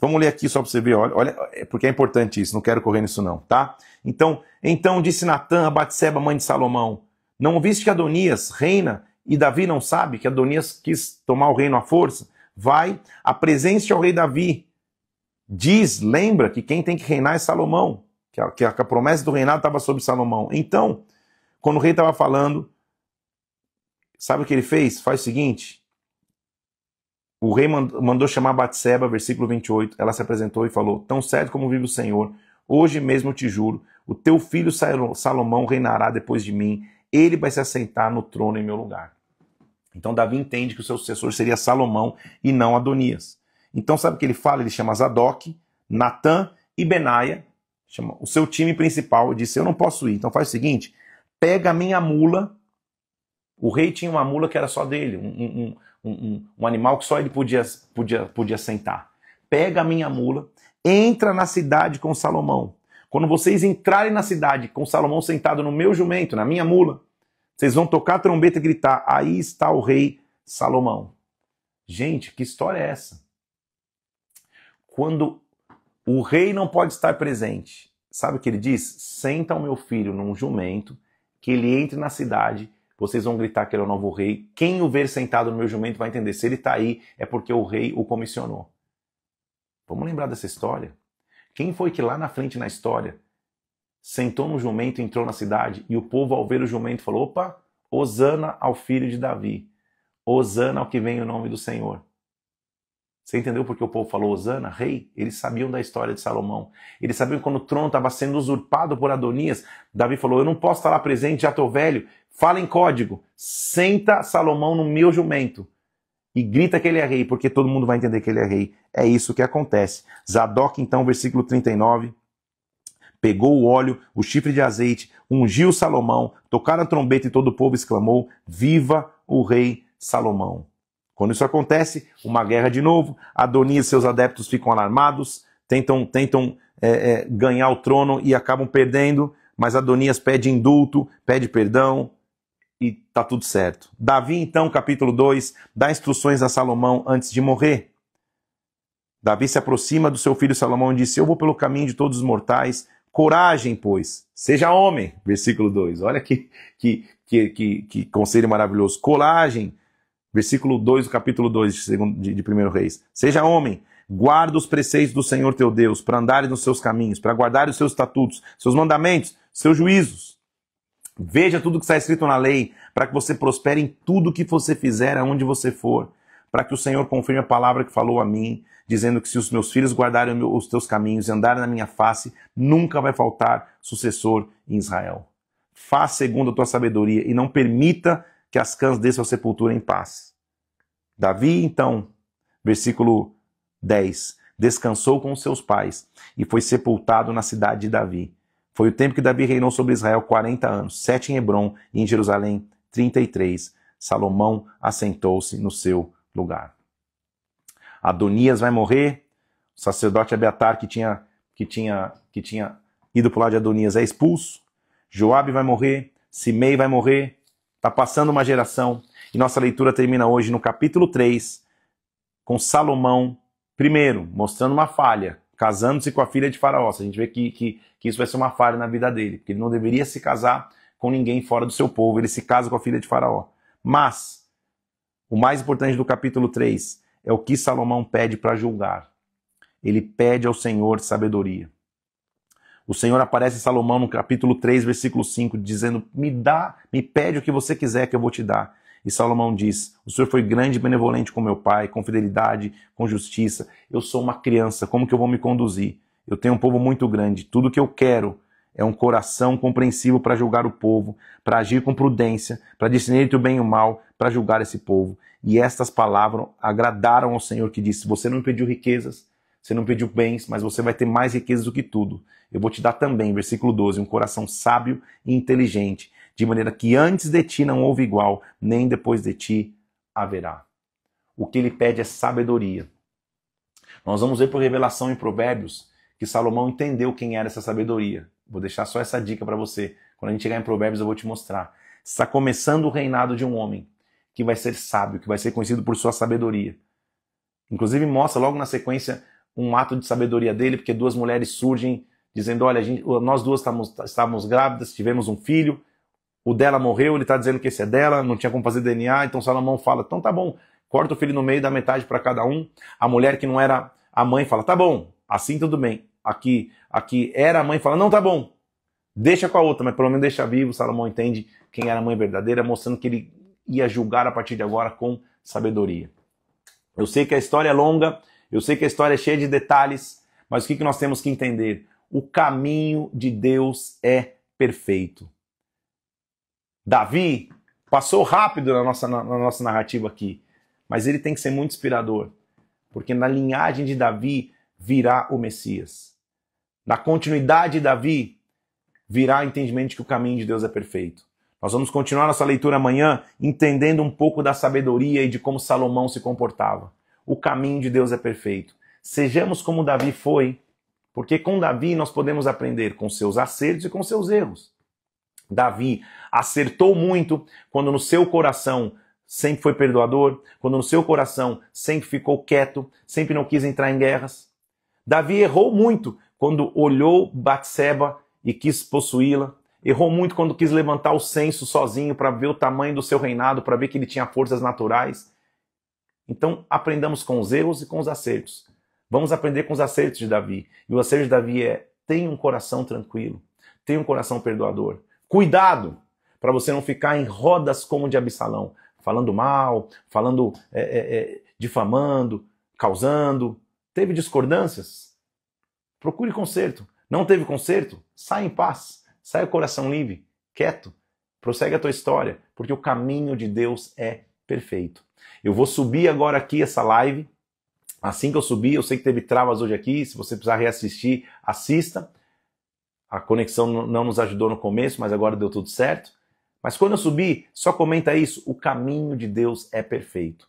Vamos ler aqui só para você ver, olha, porque é importante isso, não quero correr nisso não, tá? Então disse Natã a Batseba, mãe de Salomão, não ouviste que Adonias reina e Davi não sabe que Adonias quis tomar o reino à força? Vai, apresente ao rei Davi. Lembra que quem tem que reinar é Salomão, que a promessa do reinado estava sobre Salomão. Então, quando o rei estava falando, sabe o que ele fez? Faz o seguinte, o rei mandou chamar Batseba, versículo 28, ela se apresentou e falou, tão certo como vive o Senhor, hoje mesmo eu te juro, o teu filho Salomão reinará depois de mim, ele vai se assentar no trono em meu lugar. Então Davi entende que o seu sucessor seria Salomão e não Adonias. Então sabe o que ele fala? Ele chama Zadok, Natã e Benaia, chama o seu time principal, e disse, eu não posso ir. Então faz o seguinte, pega a minha mula, o rei tinha uma mula que era só dele, um animal que só ele podia sentar. Pega a minha mula, entra na cidade com Salomão. Quando vocês entrarem na cidade com Salomão sentado no meu jumento, na minha mula, vocês vão tocar a trombeta e gritar, aí está o rei Salomão. Gente, que história é essa? Quando o rei não pode estar presente, sabe o que ele diz? Senta o meu filho num jumento, que ele entre na cidade, vocês vão gritar que ele é o novo rei. Quem o ver sentado no meu jumento vai entender, se ele está aí, é porque o rei o comissionou. Vamos lembrar dessa história? Quem foi que lá na frente na história sentou no jumento e entrou na cidade, e o povo ao ver o jumento falou, opa, Hosana ao filho de Davi, Hosana ao que vem o nome do Senhor. Você entendeu porque o povo falou Hosana, rei? Eles sabiam da história de Salomão. Eles sabiam que quando o trono estava sendo usurpado por Adonias, Davi falou, eu não posso estar lá presente, já estou velho, fala em código, senta Salomão no meu jumento e grita que ele é rei, porque todo mundo vai entender que ele é rei. É isso que acontece. Zadok, então, versículo 39, pegou o óleo, o chifre de azeite, ungiu Salomão, tocaram a trombeta e todo o povo exclamou, viva o rei Salomão. Quando isso acontece, uma guerra de novo, Adonias e seus adeptos ficam alarmados, tentam ganhar o trono e acabam perdendo, mas Adonias pede indulto, pede perdão e tá tudo certo. Davi, então, capítulo 2, dá instruções a Salomão antes de morrer. Davi se aproxima do seu filho Salomão e disse, eu vou pelo caminho de todos os mortais, coragem, pois, seja homem, versículo 2, olha que conselho maravilhoso, coragem, versículo 2 do capítulo 2 de 1 Reis, seja homem, guarda os preceitos do Senhor teu Deus, para andares nos seus caminhos, para guardar os seus estatutos, seus mandamentos, seus juízos, veja tudo que está escrito na lei, para que você prospere em tudo que você fizer, aonde você for, para que o Senhor confirme a palavra que falou a mim, dizendo que se os meus filhos guardarem os teus caminhos e andarem na minha face, nunca vai faltar sucessor em Israel. Faz segundo a tua sabedoria e não permita que as cãs desçam à sepultura em paz. Davi, então, versículo 10, descansou com os seus pais e foi sepultado na cidade de Davi. Foi o tempo que Davi reinou sobre Israel 40 anos, 7 em Hebrom e em Jerusalém 33. Salomão assentou-se no seu lugar. Adonias vai morrer, o sacerdote Abiatar que tinha ido para o lado de Adonias é expulso, Joabe vai morrer, Simei vai morrer, está passando uma geração, e nossa leitura termina hoje no capítulo 3, com Salomão, primeiro, mostrando uma falha, casando-se com a filha de Faraó. A gente vê que isso vai ser uma falha na vida dele, porque ele não deveria se casar com ninguém fora do seu povo, ele se casa com a filha de Faraó. Mas, o mais importante do capítulo 3 é o que Salomão pede para julgar. Ele pede ao Senhor sabedoria. O Senhor aparece a Salomão no capítulo 3, versículo 5, dizendo, me pede o que você quiser que eu vou te dar. E Salomão diz, o Senhor foi grande e benevolente com meu pai, com fidelidade, com justiça. Eu sou uma criança, como que eu vou me conduzir? Eu tenho um povo muito grande, tudo que eu quero é um coração compreensivo para julgar o povo, para agir com prudência, para discernir entre o bem e o mal, para julgar esse povo. E estas palavras agradaram ao Senhor, que disse, você não me pediu riquezas, você não pediu bens, mas você vai ter mais riquezas do que tudo. Eu vou te dar também, versículo 12, um coração sábio e inteligente, de maneira que antes de ti não houve igual, nem depois de ti haverá. O que ele pede é sabedoria. Nós vamos ver por revelação em Provérbios que Salomão entendeu quem era essa sabedoria. Vou deixar só essa dica para você. Quando a gente chegar em Provérbios eu vou te mostrar. Está começando o reinado de um homem que vai ser sábio, que vai ser conhecido por sua sabedoria. Inclusive mostra logo na sequência um ato de sabedoria dele, porque duas mulheres surgem dizendo, olha, nós duas estávamos grávidas, tivemos um filho, o dela morreu, ele está dizendo que esse é dela, não tinha como fazer DNA, então Salomão fala, então tá bom, corta o filho no meio, dá metade para cada um. A mulher que não era a mãe fala, tá bom, assim tudo bem. Aqui era a mãe, fala, não, tá bom, deixa com a outra, mas pelo menos deixa vivo. Salomão entende quem era a mãe verdadeira, mostrando que ele e a julgar a partir de agora com sabedoria. Eu sei que a história é longa, eu sei que a história é cheia de detalhes, mas o que nós temos que entender? O caminho de Deus é perfeito. Davi passou rápido na nossa narrativa aqui, mas ele tem que ser muito inspirador, porque na linhagem de Davi virá o Messias. Na continuidade de Davi virá o entendimento de que o caminho de Deus é perfeito. Nós vamos continuar nossa leitura amanhã entendendo um pouco da sabedoria e de como Salomão se comportava. O caminho de Deus é perfeito. Sejamos como Davi foi, porque com Davi nós podemos aprender com seus acertos e com seus erros. Davi acertou muito quando no seu coração sempre foi perdoador, quando no seu coração sempre ficou quieto, sempre não quis entrar em guerras. Davi errou muito quando olhou Batseba e quis possuí-la. Errou muito quando quis levantar o censo sozinho para ver o tamanho do seu reinado, para ver que ele tinha forças naturais. Então aprendamos com os erros e com os acertos. Vamos aprender com os acertos de Davi. E o acerto de Davi é: tenha um coração tranquilo, tenha um coração perdoador. Cuidado para você não ficar em rodas como o de Absalão, falando mal, falando, difamando, causando. Teve discordâncias? Procure conserto. Não teve conserto? Saia em paz. Saia com o coração livre, quieto. Prossegue a tua história, porque o caminho de Deus é perfeito. Eu vou subir agora aqui essa live. Assim que eu subir, eu sei que teve travas hoje aqui. Se você precisar reassistir, assista. A conexão não nos ajudou no começo, mas agora deu tudo certo. Mas quando eu subir, só comenta isso. O caminho de Deus é perfeito.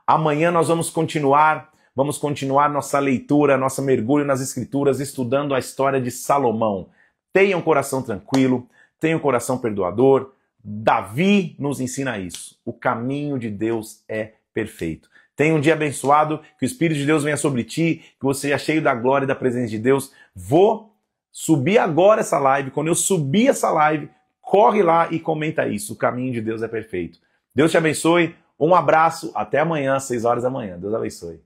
Amanhã nós vamos continuar nossa leitura, nosso mergulho nas Escrituras, estudando a história de Salomão. Tenha um coração tranquilo, tenha um coração perdoador. Davi nos ensina isso. O caminho de Deus é perfeito. Tenha um dia abençoado, que o Espírito de Deus venha sobre ti, que você seja cheio da glória e da presença de Deus. Vou subir agora essa live. Quando eu subir essa live, corre lá e comenta isso. O caminho de Deus é perfeito. Deus te abençoe. Um abraço. Até amanhã, às 6 horas da manhã. Deus abençoe.